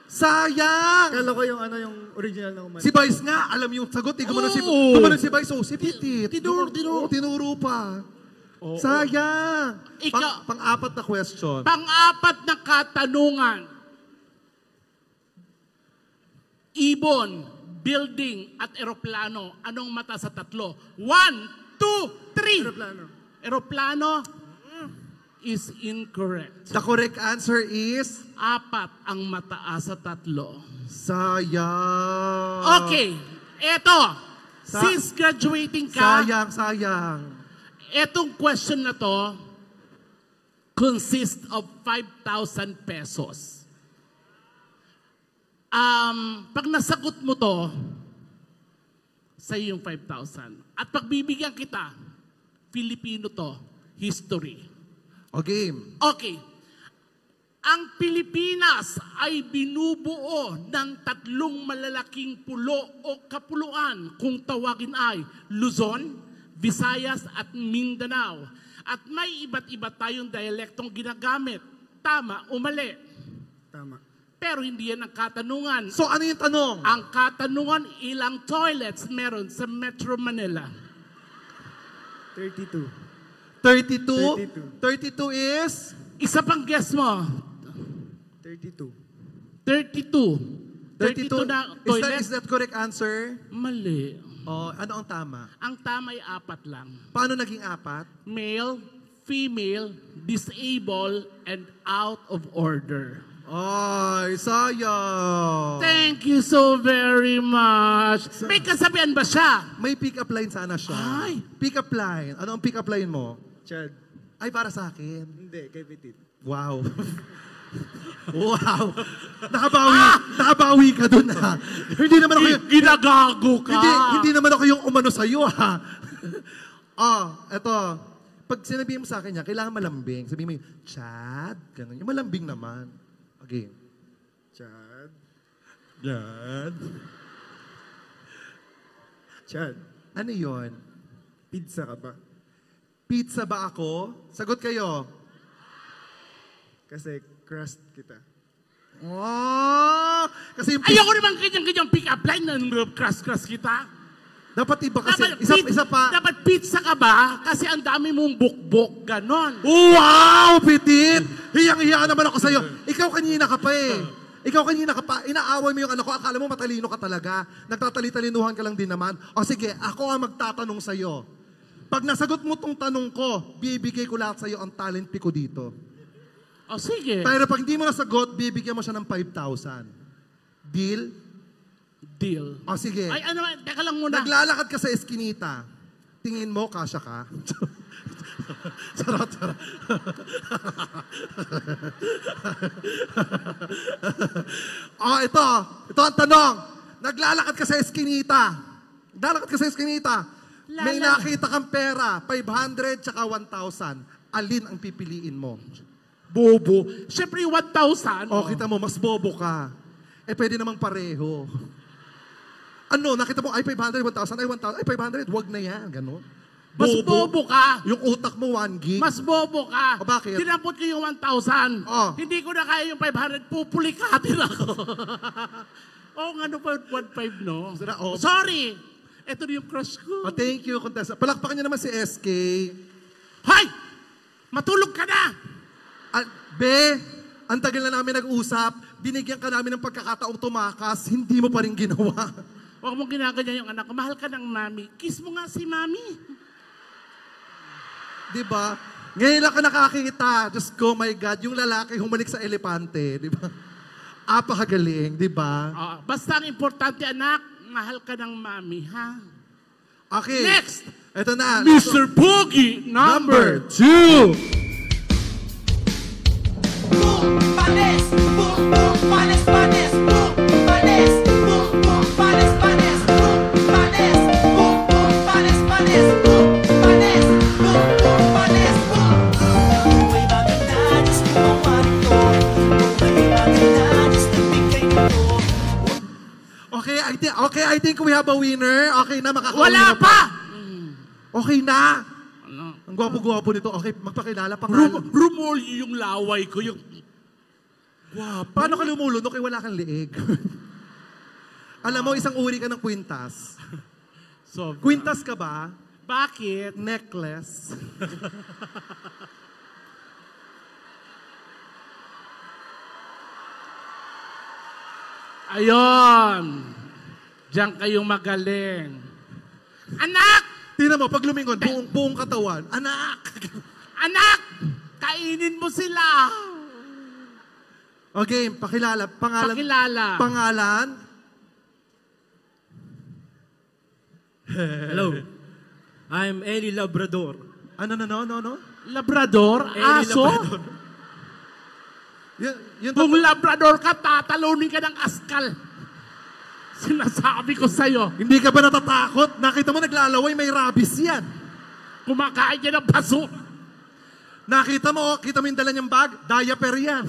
Sayang! Kala ko yung original na kumanta. Si Vice nga, alam yung sagot. Gumanon si Vice. Si Pitit. Tinuro pa. Oo. Sayang! Ikaw- Pang-apat na question. Pang-apat na katanungan. Ibon, building, at eroplano. Anong mata sa 3? 1, 2, 3. Aeroplano. Eroplano is incorrect. The correct answer is 4 ang mataas sa 3. sayang. Okay, eto. Sa- Since graduating ka, Sayang. etong question na to consists of 5,000 pesos. Pag nasagot mo to, sa'yo yung 5,000. At pagbibigyan kita, Filipino to, history. O game. Okay. Ang Pilipinas ay binubuo ng 3 malalaking pulo o kapuluan kung tawagin ay Luzon, Visayas at Mindanao. At may iba't iba tayong dialektong ginagamit. Tama o mali? Tama. Pero hindi yan ang katanungan. So ano yung tanong? Ang katanungan, ilang toilets meron sa Metro Manila? 32. 32? 32 is? Isa pang guess mo. 32. 32. 32 na toilet? Is that correct answer? Mali. O ano ang tama? Ang tama ay 4 lang. Paano naging 4? Male, female, disabled, and out of order. Ay, sayang. Thank you so very much. May kasabihan ba siya? May pick-up line sana siya. Ay. Pick-up line. Ano ang pick-up line mo? Chad. Ay, para sa akin. Hindi, kay Petit. Wow. Wow. Nakabawi ka dun, ha? Hindi naman ako yung... Ginagago ka. Hindi naman ako yung umano sa'yo, ha? Eto. Pag sinabihin mo sa akin yan, kailangan malambing. Sabihin mo yung, Chad, ganun. Yung malambing naman. Okay. Chad. Chad. Chad. Ano yon? Pizza ka ba? Pizza ba ako? Sagot kayo. Kasi crust kita. Oh! Kasi yung Ayoko naman kanyang pick-up line ng crush kita. dapat iba kasi. Dapat, Isa pa. dapat pizza ka ba? Kasi ang dami mong bukbok, ganon. Wow! Pitit! Hiyang-hiya naman ako sa'yo. Ikaw kanina ka pa eh. Ikaw kanina ka pa. Inaaway mo yung ano ko. Akala mo matalino ka talaga. Nagtatali-talinuhan ka lang din naman. O sige, ako ang magtatanong sa'yo. Pag nasagot mo tong tanong ko, bibigay ko lahat sa'yo ang talent pick ko dito. O sige. Pero pag hindi mo nasagot, bibigyan mo siya ng 5,000. Deal? Deal. O sige. Ay, ano, teka lang muna. Naglalakad ka sa eskinita. Tingin mo, kasya ka? Sarot. Oh, ito. Ito ang tanong. Naglalakad ka sa eskinita. Naglalakad ka sa eskinita. May nakita kang pera, 500 tsaka 1,000. Alin ang pipiliin mo? Bobo. Siyempre, 1,000. Oh, kita mo, mas bobo ka. Eh, pwede namang pareho. Ano, nakita mo, ay 500, 1,000, ay 1,000, ay 500, wag na yan, gano'n. Mas bobo ka. Yung utak mo, 1 gig. Mas bobo ka. O, bakit? Tinampot ko yung 1,000. Oh. Hindi ko na kaya yung 500. Pupulikatin ako. Oo, nga no, 1,500, no? Oh. Sorry. Ito na yung crush ko. Oh, thank you, Contessa. Palakpakan niyo naman si SK. Hay! Matulog ka na! Be, ang tagal na namin nag-usap, binigyan ka namin ng pagkakataong tumakas, hindi mo pa rin ginawa. Huwag mong ginaganyan yung anak ko. Mahal ka ng mami. Kiss mo nga si mami. Diba? Ngayon lang ka nakakita. Just go, my God, yung lalaki humalik sa elepante. Diba? Apakagaling, diba? Basta ang importante, anak, mahal ka ng mami, ha? Okay. Next! Ito na. Mr. Pogi, number 2. Boom, panes, boom, boom, panes, panes, boom, panes, boom, boom, panes, panes, boom, panes, boom, boom, panes, panes, boom, panes, boom, boom, panes, boom. Buhay maganda, Diyos ko mawari ko. Buhay maganda, Diyos na bigay ko. Okay, I think we have a winner. Okay na, makakauwi Wala na pa! Okay na. Ano? Ang gwapo-gwapo nito. Okay, magpakilala, pangalan. Rumoli yung laway ko, yung... Wow, Paano ka lumulunok kay wala kang leeg? Alam mo, isang uri ka ng kwintas. So, Kwintas ka ba? bakit? Necklace. Ayon. Diyan kayong magaling. Anak! Tingnan mo, pag lumingon, buong katawan. Anak! Anak! Kainin mo sila! Okay, pakilala. Pangalan. Pakilala. Pangalan. Hello. I'm Eli Labrador. Ano. Labrador? Eli Aso? Labrador. Yun Kung Labrador ka, tatalunin ka ng askal. Sinasabi ko sa'yo, Hindi ka ba natatakot? Nakita mo naglalaway, may rabies yan. kumakain ka ng paso. Nakita mo, kita mo yung dala niyang bag? Diaper yan.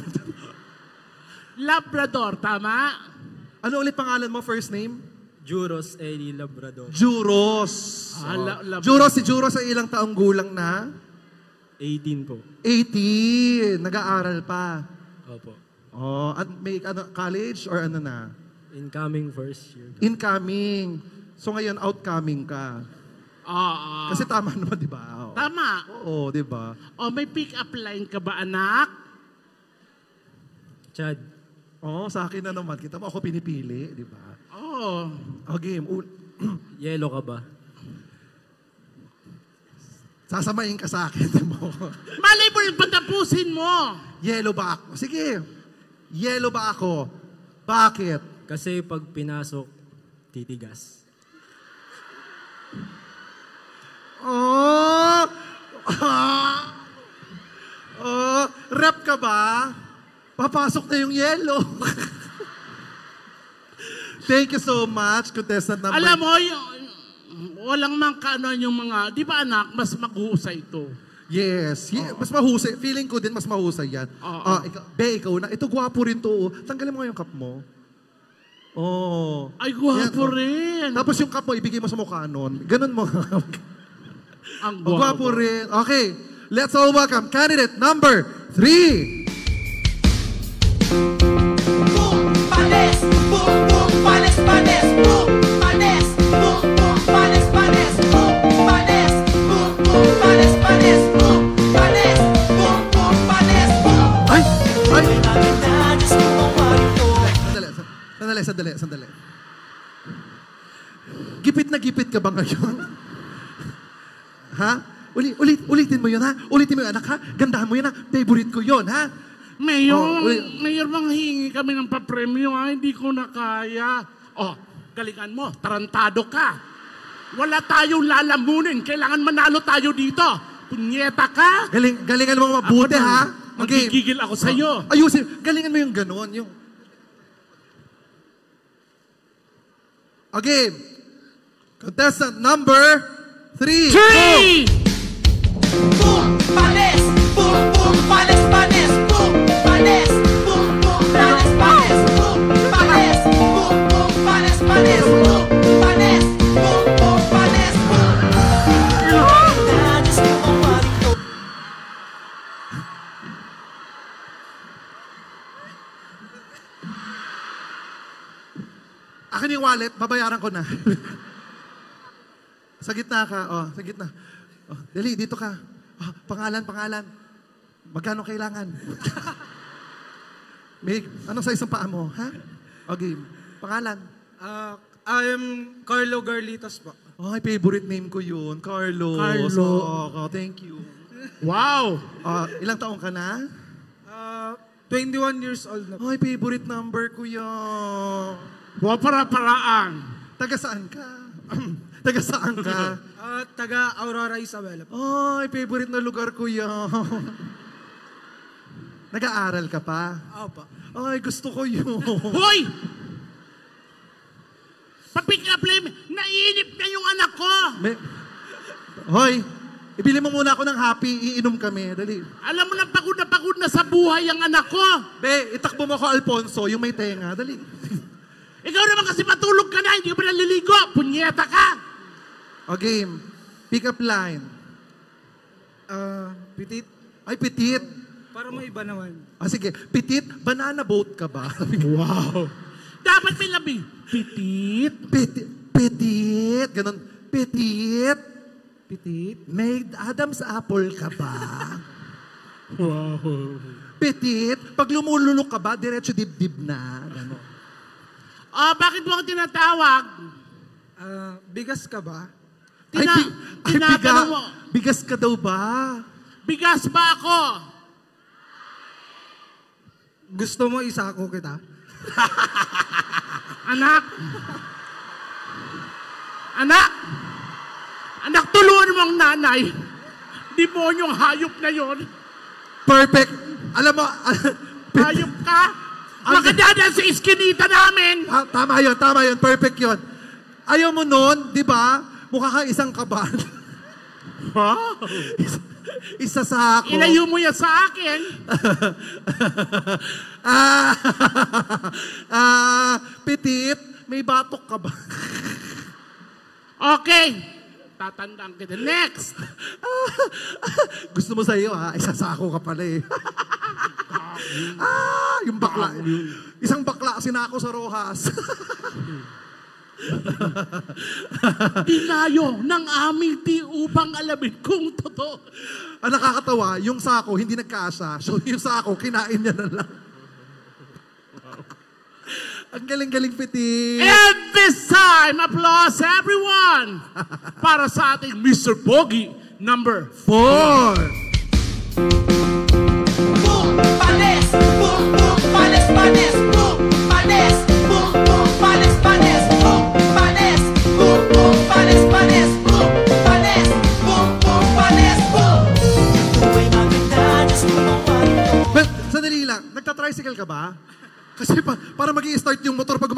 Labrador, tama? Ano ulit pangalan mo, first name? Juros Eli Labrador. Juros. Juros, si Juros ay ilang taong gulang na? 18 po. 18. Nag-aaral pa. Opo. Oh, at may college or ano na? Incoming first year. Incoming. So ngayon, outcoming ka. Oo. Kasi tama naman, di ba? Oo. Tama. Oo, di ba? O may pick-up line ka ba, anak? Chad. Oo, sa akin na naman. Kita mo ako pinipili, di ba? Oo. O game. Yellow ka ba? Sasamain ka sa akin, di mo. Malay mo yung patapusin mo. Yellow ba ako? Sige. Yellow ba ako? Bakit? Kasi pag pinasok, titigas. Oh! Oh! Rep ka ba? Papasok na yung yellow. Thank you so much, contestant number... Alam mo, walang mangkano yung mga, di ba anak, mas maghusay ito. Yes. Mas mahusay. Feeling ko din mas mahusay yan. Oo. Ikaw na. Ito gwapo rin to. Oh. Tanggalin mo nga yung cup mo. Oh. Ay, gwapo Yan, oh. rin. Tapos yung cup mo, ibigay mo sa mukha nun. Ganun mo. Ang Gwapo rin. Okay, let's all welcome candidate number 3. Boom, panes, boom, boom, panes, panes, boom, panes, boom, boom, panes, panes, boom, panes, boom, boom, panes, panes, boom, panes, boom, boom, panes, boom. Ay! Ay! Maganda, Diyos ko mawari ko. Sandali. Gipit ka ba ngayon? Ha? Ulitin mo yun, ha? Ulitin mo yun, anak, ha? Gandahan mo yun, ha? Favorite ko yun, ha? Mayor, Oh, Mayor, manghingi kami ng papremyo, ha? Hindi ko na kaya. Oh, galingan mo, tarantado ka. Wala tayong lalamunin. Kailangan manalo tayo dito. Punyeta ka. Galingan mo mabuti, Ako na, ha? magigigil ako sa'yo. Ayusin. Galingan mo yung ganun. Okay. Contestant number 3. Three! Boom, panes, boom, boom, panes, panes, boom, panes, boom, boom, panes, panes, boom, panes, boom, boom, panes, panes, boom, panes, boom, boom, panes, boom. Maganda, Diyos ko mawari ko. Akin yung wallet, babayaran ko na. Sa gitna ka. Oh, sa gitna. Oh, dali, dito ka. Oh, pangalan. Magkano kailangan? May, anong sa isang paa mo, ha? Okay, pangalan. I am Carlo Garlitos po. Ay, favorite name ko yun. Carlos. Carlo. Oh, thank you. Wow! Ilang taong ka na? 21 years old na po. Ay, favorite number ko yun. Para-paraan. Taga saan ka? Taga saan ka? Taga Aurora, Isabela po. Ay, favorite na lugar ko yan. Nag-aaral ka pa? Opo. Ay, gusto ko yun. Hoy! Pa-pick up line, naiinip na yung anak ko. Hoy, ibili mo muna ako ng happy, iinom kami. Dali. Alam mo na pagod na sa buhay ang anak ko. Be, itakbo mo ako Alfonso, yung may tenga. Dali. Ikaw naman kasi matulog ka na, hindi ka pa naliligo. Punyeta ka. O game, pick up line. Pitit. Ay, petit. Para mo iba naman. Sige, petit, banana boat ka ba? Wow. Dapat may labi. Pitit. Petit, ganun. Petit. Pitit. Made Adam's apple ka ba? Wow. Petit, pag lumululok ka ba, diretso dibdib na. Gano'n. Bakit mo ako tinatawag? Bigas ka ba? Tinatanong mo, Bigas ka daw ba? bigas ba ako? Gusto mo isako kita? Anak! Anak, tulungan mo ang nanay. Demonyong hayop na yon. Perfect. Alam mo, Hayop ka? Makadadaan sa iskinita namin. tama yun. Perfect yun. Ayaw mo nun, di ba? Mukha kang isang kaban. Isa sa ako. Ilayo mo yan sa akin. Petit, may batok ka ba? Okay. Tatandaan kita. Next. Gusto mo sa'yo, ha? Isasako ka pala eh. Yung bakla. Isang bakla sinako sa Rojas. Dinayo ng aming upang alamin kung totoo. Ang nakakatawa, yung sako hindi nagkasa. So yung sako, kinain niya na lang. Ang galing-galing, Petit. And this time, applause everyone para sa ating Mr. Pogi number 4. Boom, panes, boom, boom, panes, panes, boom, panes, boom, boom, panes, panes, boom, panes, boom, boom, panes, panes, boom, panes, boom, boom, panes, boom. Buhay maganda, Diyos ko mawari ko. Well, sandali lang. Nagta-tricycle ka ba? Kasi para mag-i-start yung motor pag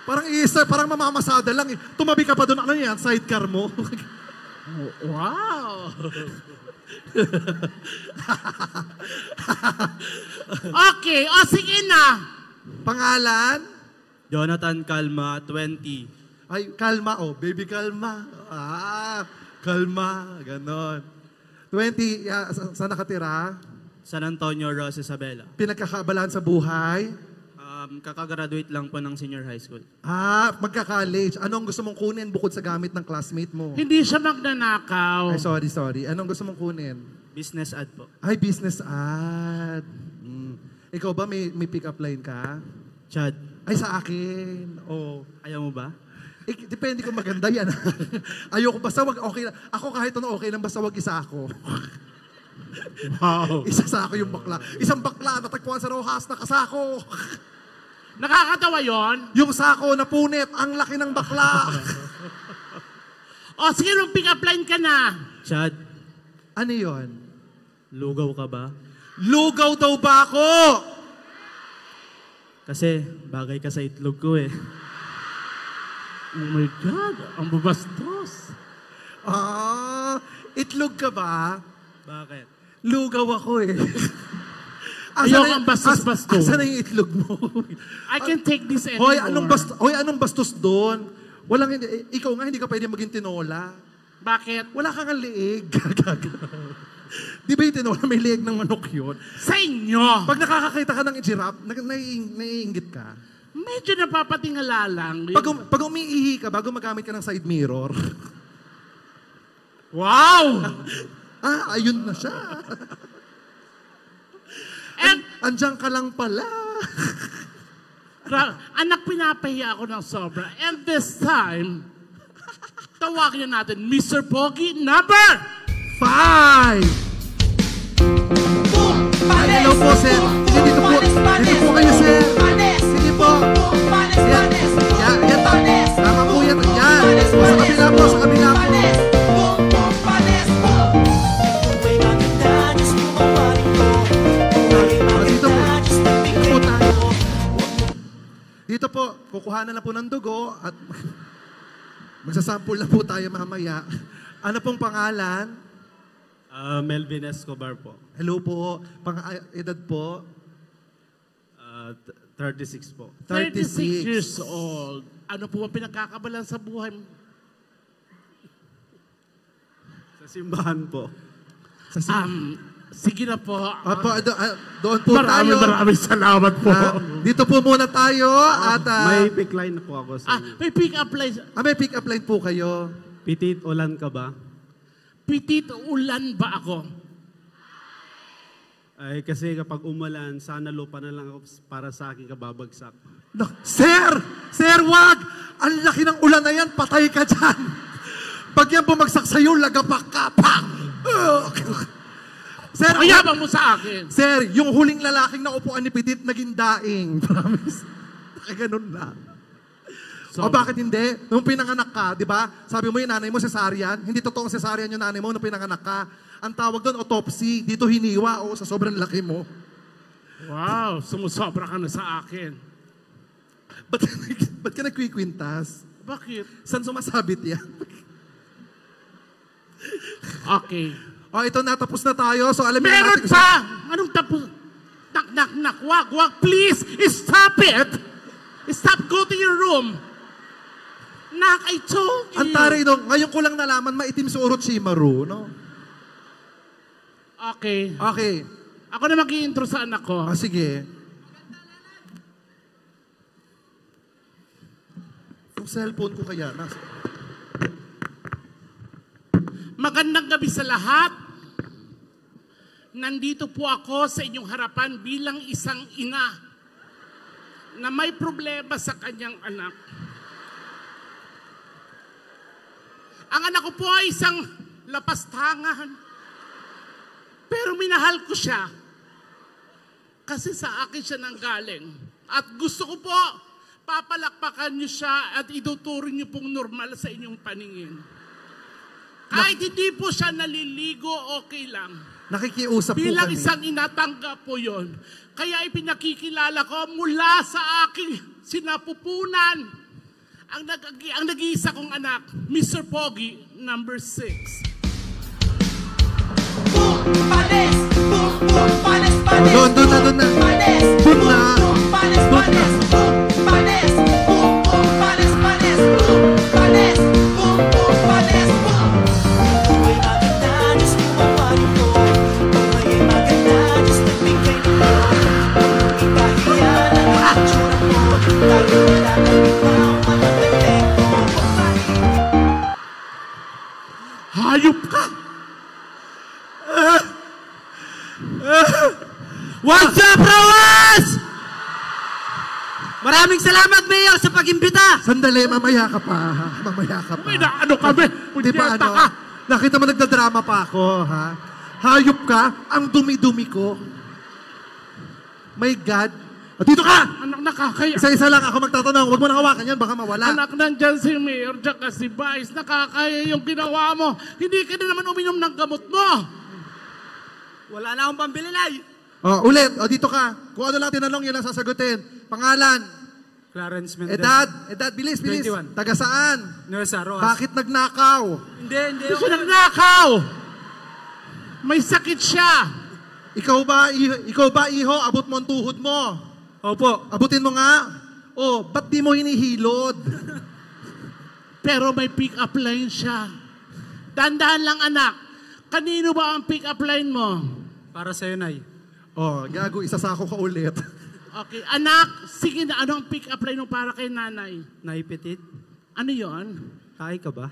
parang i-start, parang mamamasada lang. Tumabi ka pa doon. Ano yan? Sidecar mo? Wow! Okay, sige na. Pangalan? Jonathan Calma, 20. Ay, kalma. Oh, baby, kalma. Kalma, ganon. 20, saan nakatira? San Antonio, Rosa Isabela. Pinagkakaabalahan sa buhay? Kakagraduate lang po ng senior high school. Magka-college. Anong gusto mong kunin bukod sa gamit ng classmate mo? Hindi siya magnanakaw. Ay, sorry. Anong gusto mong kunin? Business ad po. Ay, business ad. Ikaw ba may pick-up line ka? Chad, Ay, sa akin. Oh. ayaw mo ba? Depende kung maganda yan. Ayoko, basta wag okay lang. Ako kahit ano okay lang, basta wag isa ako. Wow. Isa sa ako yung bakla. Isang bakla, natagpuan sa Rojas, nakasako. Nakakatawa yon. Yung sako na punit, ang laki ng bakla. O sige, pick up line ka na. Chad, Ano yon? lugaw ka ba? Lugaw daw ba ako? Kasi bagay ka sa itlog ko eh. Oh my God, ang babastos. Itlog ka ba? Bakit? Lugaw ako eh. Ayoko ang bastos-bastos. Asa na yung itlog mo? I can take this anymore. Hoy, anong bastos doon? Ikaw nga hindi ka pwede maging tinola. Bakit? Wala kang liig. Di ba yung tinola may liig ng manok yun? Sa inyo, Pag nakakakita ka ng giraffe, naiinggit ka. medyo napapatingala lang. Pag umiihi ka, bago magamit ka ng side mirror, Wow! ayun na siya. And, Andiyan ka lang pala. anak, pinapahiya ako ng sobra. And this time, tawagin na natin Mr. Pogi number 5! Hello po, sir. Sige, dito po. Dito po kayo, sir. Sige po. Yan. Tama po yan. Yan. Sa kabila po, sa kabila po. Dito po tayo. Dito po, kukuhanan na po ng dugo at magsasample na po tayo mamaya. Ano pong pangalan? Melvin Escobar po. Hello po. Edad po? 36 po. 36 years old. Ano po ang pinagkakabalan sa buhay mo? Sa simbahan po. Sige na po. Doon po tayo. Maraming salamat po. Dito po muna tayo. At, May pick line na po ako sa inyo. May pick up line. may pick-up line po kayo. Pitit, ulan ka ba? Pitit ulan ba ako? Ay, kasi kapag umulan, sana lupa na lang ako para sa akin kababagsak. No. Sir! Sir, wag! Ang laki ng ulan na yan, patay ka dyan. Pag yan bumagsak sa'yo, lagapak ka. Pak! Sir, Ayabang mo sa akin. Sir, yung huling lalaking naupuan ni Pitit, naging daing. Promise. Nakaganon na. O bakit hindi? Nung pinanganak ka, di ba? Sabi mo yung nanay mo cesarean. Hindi totoong cesarean yung nanay mo nung pinanganak ka. Ang tawag doon, autopsy. Dito hiniwa sa sobrang laki mo. Wow, sumusobra ka na sa akin. Ba't ka nagkikwintas? Bakit? Saan sumasabit yan? Okay. O ito, natapos na tayo. So alamin na Meron natin. pa! Anong tapos? Nak, wag, please, stop it! Stop, go to your room. Nak, I told you. Ang taray nung, ngayon ko lang nalaman, maitim si Orochimaru, no? Okay. Okay. Ako na mag-i-intro sa anak ko. Sige. Yung cellphone ko kaya, Magandang gabi sa lahat. Nandito po ako sa inyong harapan bilang isang ina na may problema sa kanyang anak. Ang anak ko po ay isang lapastangan. Pero minahal ko siya kasi sa akin siya nanggaling. At gusto ko po, papalakpakan niyo siya at ituturo niyo pong normal sa inyong paningin. Kahit hindi po siya naliligo, okay lang. nakikiusap po Bilang kami. isang inatanggap po yon. Kaya ipinakikilala ko mula sa aking sinapupunan ang nag-iisa kong anak, Mr. Pogi, number 6. Panes, panes, panes. Doon na. Panes, Doon na. panes, panes. Panes, panes, panes. Panes, panes. What's up, Rowas? Maraming salamat, Mayor, sa pag-imbita. Sandali, mamaya ka pa. Mamaya ka pa. May ano kami. Di ba Punyeta ano? ka. Nakita mo nagdadrama pa ako, ha? Hayop ka, ang dumi-dumi ko. My God. O, dito ka! Anak nakakaya. Isa-isa lang ako magtatanong. Huwag mo nang hawakan yan, baka mawala. Anak nandyan si Mayor, tsaka si Vice. Nakakaya yung ginawa mo. Hindi ka na naman uminom ng gamot mo. Wala na akong pambili, Nay. O, ulit. O, dito ka. Kung ano lang tinanong, yun lang sasagutin. Pangalan. Clarence Mendez. Edad, bilis. 21. Taga saan? Nursa, Roas. Bakit nagnakaw? Hindi. Hindi siya nagnakaw. May sakit siya. Ikaw ba, iho, abot mo ang tuhod mo? Opo. Abutin mo nga. O, ba't di mo hinihilod? Pero may pick-up line siya. Dandahan lang, anak. Kanino ba ang pick-up line mo? Para sa'yo, Nay. O, gago, isasako ka ulit. Okay, anak, sige na, ano ang pick-up line mo para kay nanay? Nay Petit, Ano yon? tayo ka ba?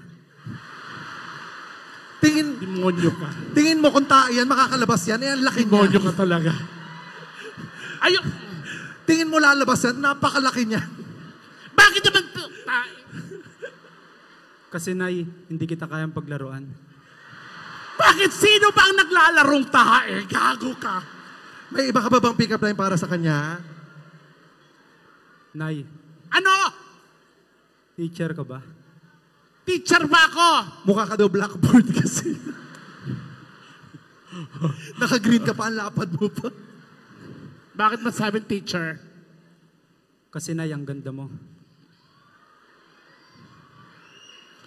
Demonyo ka. Tingin mo kung tayo yan, makakalabas yan. Eh, ang laki Demonyo niya. ka talaga. Ayo, Tingin mo lalabas yan, napakalaki niya. bakit naman Kasi, Nay, hindi kita kayang paglaruan. Bakit sino ba ang naglalarong tae? Gago ka. May iba ka ba bang pick-up line para sa kanya? Nay, Ano? teacher ka ba? Teacher ba ako? Mukha ka daw blackboard kasi. Naka-green ka pa, ang lapad mo pa. Bakit masabing teacher? Kasi, Nay, ang ganda mo.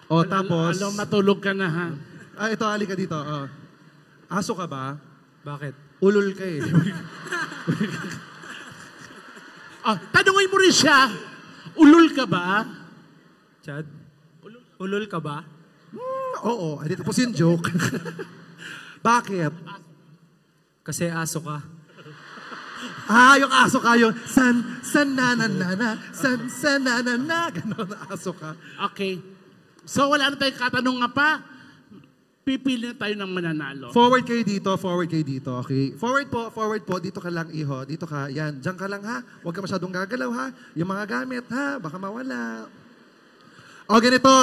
O, tapos... Alam, matulog ka na ha. ito, halika dito. Aso ka ba? Bakit? Ulol ka eh. Tanungin mo rin siya, ulol ka ba? Chad? Ulol ka ba? Oo, dito po yung joke. Bakit? Kasi aso ka. Yung aso ka yung san na ganon aso ka. Okay. So wala na tayong katanungan pa. Pipili na tayo ng mananalo. Forward kayo dito, okay? Forward po, dito ka lang, iho. Dito ka, yan, dyan ka lang ha. Huwag ka masyadong gagalaw ha. Yung mga gamit ha, baka mawala. O ganito,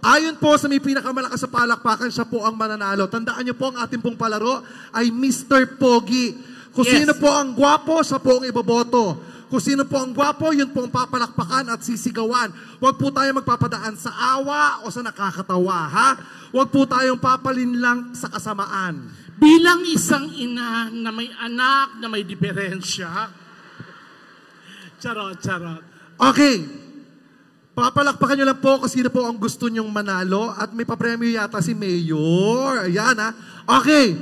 ayon po sa may pinakamalakas sa palakpakan, siya po ang mananalo. Tandaan niyo po, ang ating pong palaro ay Mr. Pogi. Kung Yes. sino po ang gwapo, siya po ang iboboto. Kung sino po ang gwapo, yun po ang papalakpakan at sisigawan. Huwag po tayo magpapadaan sa awa o sa nakakatawa, ha? Huwag po tayong papalinlang sa kasamaan. Bilang isang ina na may anak na may diferensya. Charot. Okay. Papalakpakan nyo lang po kung sino po ang gusto nyong manalo at may papremyo yata si Mayor. Ayan, ha? Okay.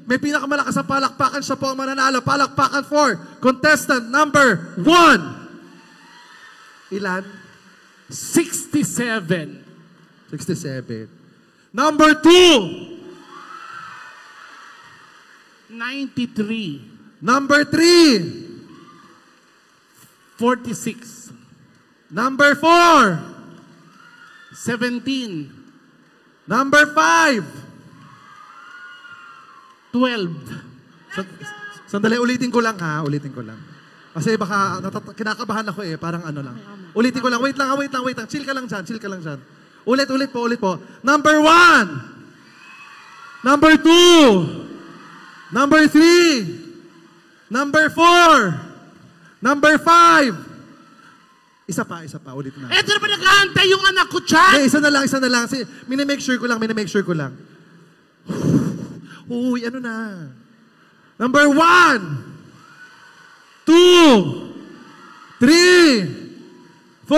May pinakamalakas sa palakpakan, siya po ang mananalo. Palakpakan for contestant number 1. Ilan? 67. 67. Number 2. 93. Number 3. 46. Number 4. 17. Number 5. 12. Sandali, ulitin ko lang ha. Kasi baka kinakabahan ako eh. Parang ano lang. Ulitin ko lang. Wait lang. Chill ka lang dyan. Ulit po. Number 1. Number 2. Number 3. Number 4. Number 5. Isa pa. Ulitin na. Eto na ba nag-aantay yung anak ko, Chad? Isa na lang. Minimake sure ko lang. Uy, ano na? Number 1, 2, 3, 4,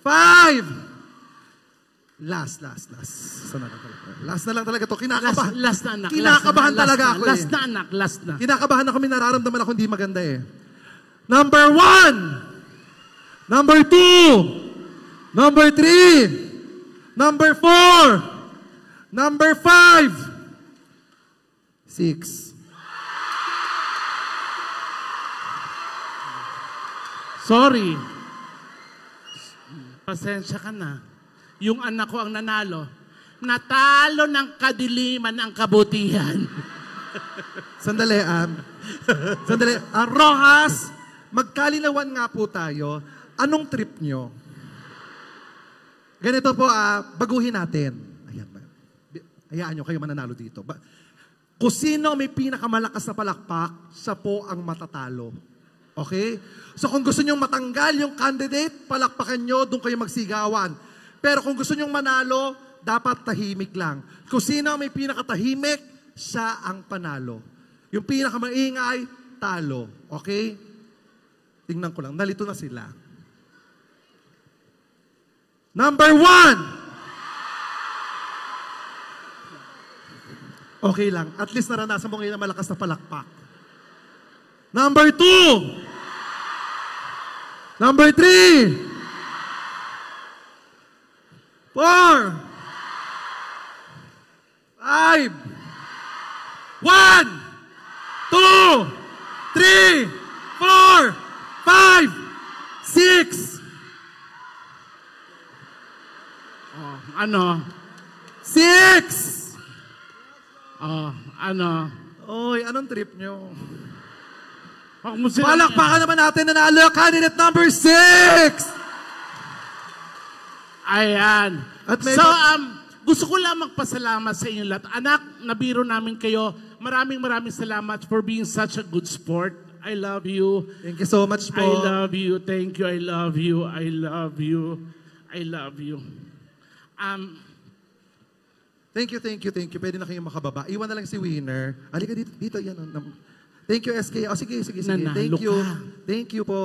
5. Last. Last na lang talaga to. Kinakabahan. Last na anak. Kinakabahan talaga ako eh. Last na. Kinakabahan ako, may nararamdaman ako hindi maganda eh. Number 1, number 2, number 3, number 4, number 5, 6. Sorry. Pasensya ka na. Yung anak ko ang nanalo. Natalo ng kadiliman ang kabutihan. Sandali, Sandali. Rojas, magkalinawan nga po tayo. Anong trip nyo? Ganito po, baguhin natin. Ayan ba? Hayaan nyo kayo mananalo dito. Kung sino may pinakamalakas na palakpak, siya po ang matatalo. Okay? So kung gusto nyo matanggal yung candidate, palakpakan nyo, doon kayo magsigawan. Pero kung gusto nyo manalo, dapat tahimik lang. Kung sino may pinakatahimik, siya ang panalo. Yung pinakamaingay, talo. Okay? Tingnan ko lang. Nalito na sila. Number 1. Okay lang. At least naranasan mo ngayon na malakas na palakpak. Number 2. Number 3. 4. 5. 1. 2. 3. 4. 5. 6. Ano? 6. Ano? Oy, anong trip nyo? Huwag mo sila- Palakpakan naman natin nanalo candidate number 6! Ayan. At may- So, gusto ko lang magpasalamat sa inyo lahat. Anak, nabiro namin kayo. Maraming salamat for being such a good sport. I love you. Thank you so much po. I love you. Thank you. I love you. I love you. I love you. Thank you. Pwede na kayong makababa. Iwan na lang si Winner. Halika dito. Yan. Thank you, SK. Oh, sige. Nanalo Thank you. ka. Thank you po.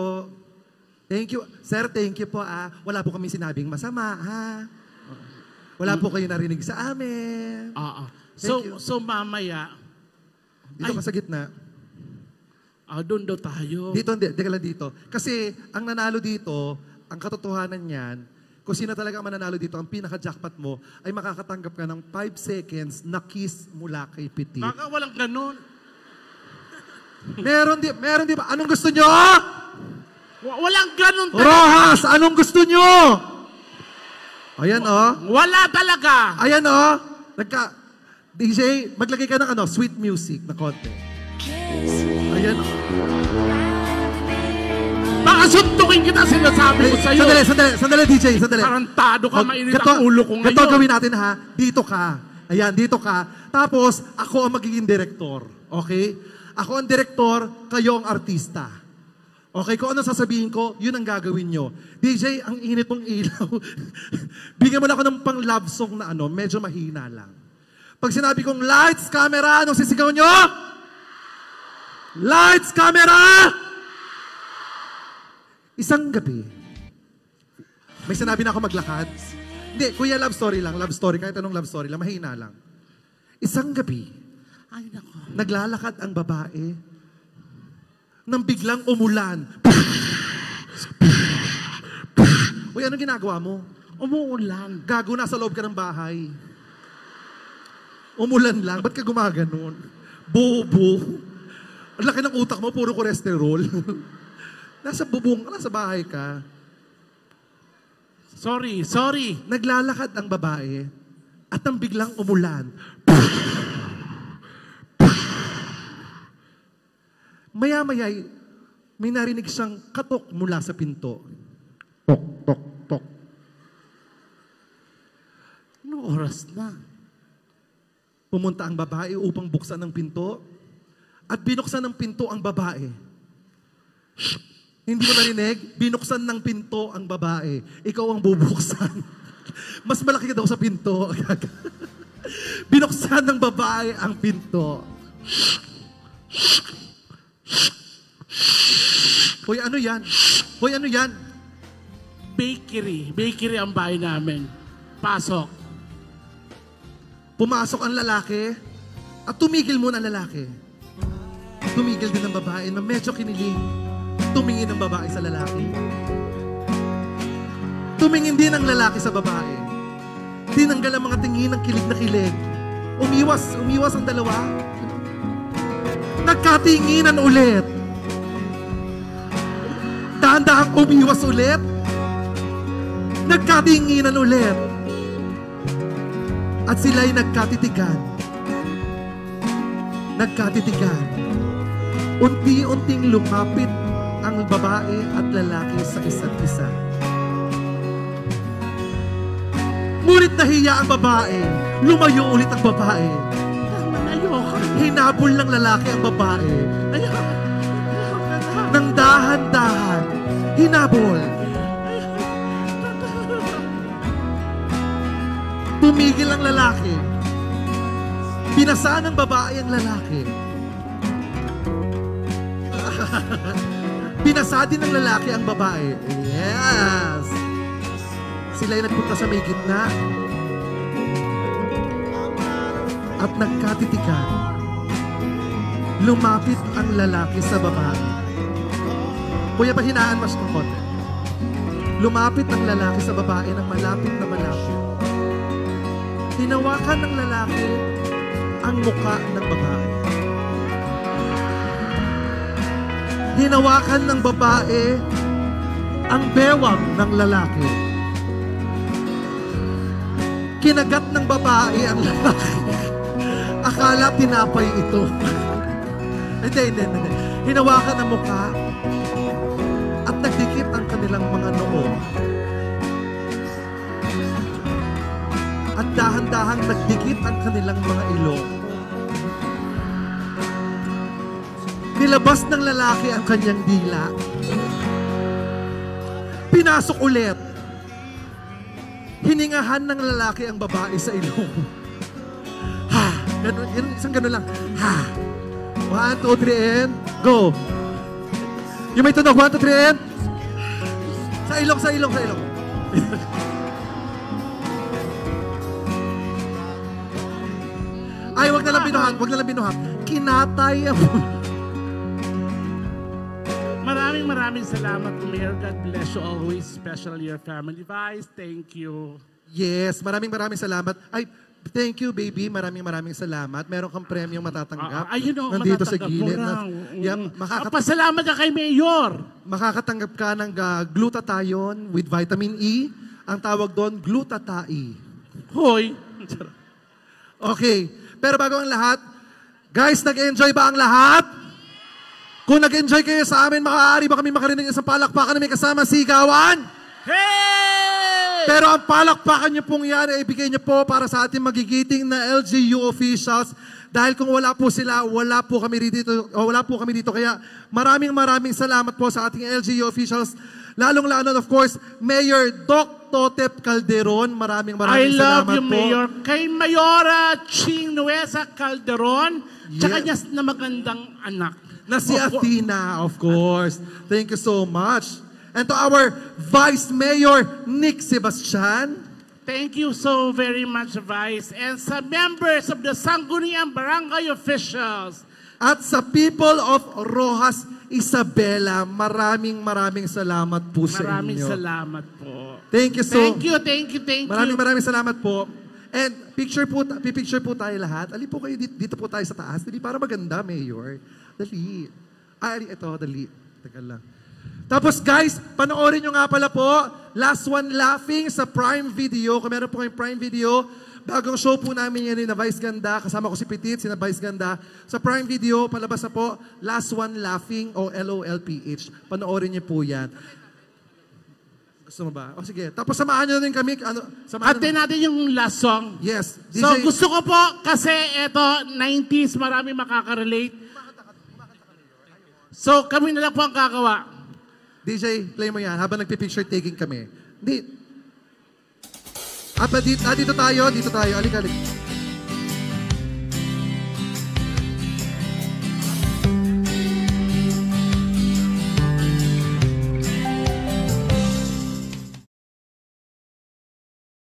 Thank you. Sir, thank you po. Wala po kami sinabing masama, ha? Wala po kayo narinig sa amin. Oo. Thank you. So mamaya, Dito ka sa gitna. doon daw tayo. Dito, hindi. Teka lang dito. Kasi, ang nanalo dito, ang katotohanan niyan, kung sino talaga ang mananalo dito, ang pinaka-jackpot mo, ay makakatanggap ka ng 5 seconds na kiss mula kay Petit. Baka walang ganun. Meron di ba? Anong gusto nyo? Walang ganun talaga. Rojas, anong gusto nyo? Ayan, Wala talaga. Ayan, DJ, maglagay ka ng sweet music na konti. Ayan, Baka suntukin kita sinasabi ko sa'yo. Sandali, DJ, sandali. Tarantado ka, mainit ang ulo ko ngayon. Ito gawin natin, ha? Dito ka. Ayan, dito ka. Tapos, ako ang magiging direktor. Okay? Ako ang direktor, kayo ang artista. Okay, kung ano sasabihin ko, yun ang gagawin nyo. DJ, ang init mong ilaw. Bigyan mo na ako ng pang love song na medyo mahina lang. Pag sinabi kong lights, camera, anong sisigaw nyo? Lights, camera! Isang gabi, may sinabi na ako maglakad. Hindi, kuya, love story lang. Love story, kahit anong love story lang, mahina lang. Isang gabi, Ay, nako. naglalakad ang babae nang biglang umulan. Uy, anong ginagawa mo? Umuulan. Gago, nasa loob ka ng bahay. Umulan lang. Ba't ka gumaganon? Bobo. Ang laki ng utak mo, puro cholesterol. Nasa bubong ka, nasa bahay ka. Sorry. Naglalakad ang babae at nang biglang umulan. Maya-maya, may narinig siyang katok mula sa pinto. Tok, tok, tok. Anong oras na? Pumunta ang babae upang buksan ang pinto at binuksan ng pinto ang babae. Shh! Hindi mo narinig? Binuksan ng pinto ang babae. Ikaw ang bubuksan. Mas malaki ka daw sa pinto. Binuksan ng babae ang pinto. Hoy, ano yan? Hoy, ano yan? Bakery ang bahay namin. Pasok. Pumasok ang lalaki at tumigil muna ang lalaki. Tumigil din ang babae na medyo kinilig. Tumingin ang babae sa lalaki. Tumingin din ang lalaki sa babae. Tinanggal ang mga tingin ng kilig na kilig. Umiwas ang dalawa. Nagkatinginan ulit. Dahan-dahang umiwas ulit. Nagkatinginan ulit. At sila'y nagkatitigan. nagkatitigan. Unti-unting lumapit ang babae at lalaki sa isa't isa. Ngunit nahiya ang babae. Lumayo ulit ang babae. Ayoko. Hinabol ng lalaki ang babae. Ayoko. Nang dahan-dahan, hinabol. Tumigil ang lalaki. Binasa ng babae ang lalaki. Binasa din ng lalaki ang babae. Yes! Sila'y nagpunta sa may gitna at nagkatitigan. Lumapit ang lalaki sa babae. Kuya, pahinaan mas ng konti. Lumapit ang lalaki sa babae ng malapit na malapit. Hinawakan ng lalaki ang muka ng babae. Hinawakan ng babae ang bewang ng lalaki. Kinagat ng babae ang lalaki. Akala tinapay ito. Hindi. Hinawakan ang muka at nagdikit ang kanilang mga noo. At dahan-dahang nagdikit ang kanilang mga ilong. Nilabas ng lalaki ang kanyang dila. Pinasok ulit. Hiningahan ng lalaki ang babae sa ilong. Ha! Ganun, isang ganun lang. Ha! 1, 2, 3, and go! Yung may tunog, 1, 2, 3, and sa ilong. Ay, wag na lang binuhat. Kinatay ang... Maraming salamat, Mayor. God bless you always, especially your family. Vice, thank you. Yes, maraming salamat. Ay, thank you, baby. Maraming salamat. Meron kang premyong matatanggap. Nandito sa gilid. Pasalamat ka kay Mayor. Makakatanggap ka ng glutathione with vitamin E. Ang tawag doon, glutatai. Hoy. Okay. Pero bago ang lahat, guys, nag-enjoy ba ang lahat? Kung nag-enjoy kayo sa amin, maaari ba kami makarinig isang palakpakan na may kasama sigawan? Hey! Pero ang palakpakan niyo pong yan ay ibigay niyo po para sa ating magigiting na LGU officials. Dahil kung wala po sila, wala po kami dito. Kaya maraming salamat po sa ating LGU officials. Lalong-lalo, of course, Mayor Doc Totep Calderon. Maraming salamat po. I love you, Mayor. Kay Mayora Ching Nuesa Calderon, tsaka niya na magandang anak. Na si Athena, of course. Thank you so much. And to our Vice Mayor, Nick Sebastian. Thank you so very much, Vice. And sa members of the Sangguniang Barangay officials. At sa people of Rojas, Isabela, maraming salamat po sa inyo. Maraming salamat po. Thank you so much. Thank you. Maraming salamat po. And picture po tayo lahat. Ali po kayo dito po tayo sa taas. Dali para maganda, Mayor. Dali. Dali. Tagal lang. Tapos guys, panoorin nyo nga pala po, Last One Laughing sa Prime Video. Kung meron po kayong Prime Video, bagong show po namin yan na Vice Ganda. Kasama ko si Petit, sina Vice Ganda. Sa Prime Video, palabas na po, Last One Laughing o LOLPH. Panoorin nyo po yan. Gusto mo ba? O sige. Tapos samahan nyo din kami. Atin natin yung last song. Yes. DJ. So gusto ko po, kasi ito, 90s, marami makaka-relate. So kami na lang po ang kakawa. DJ, play mo yan habang nagpipicture taking kami. Hindi. Dito tayo. Halika.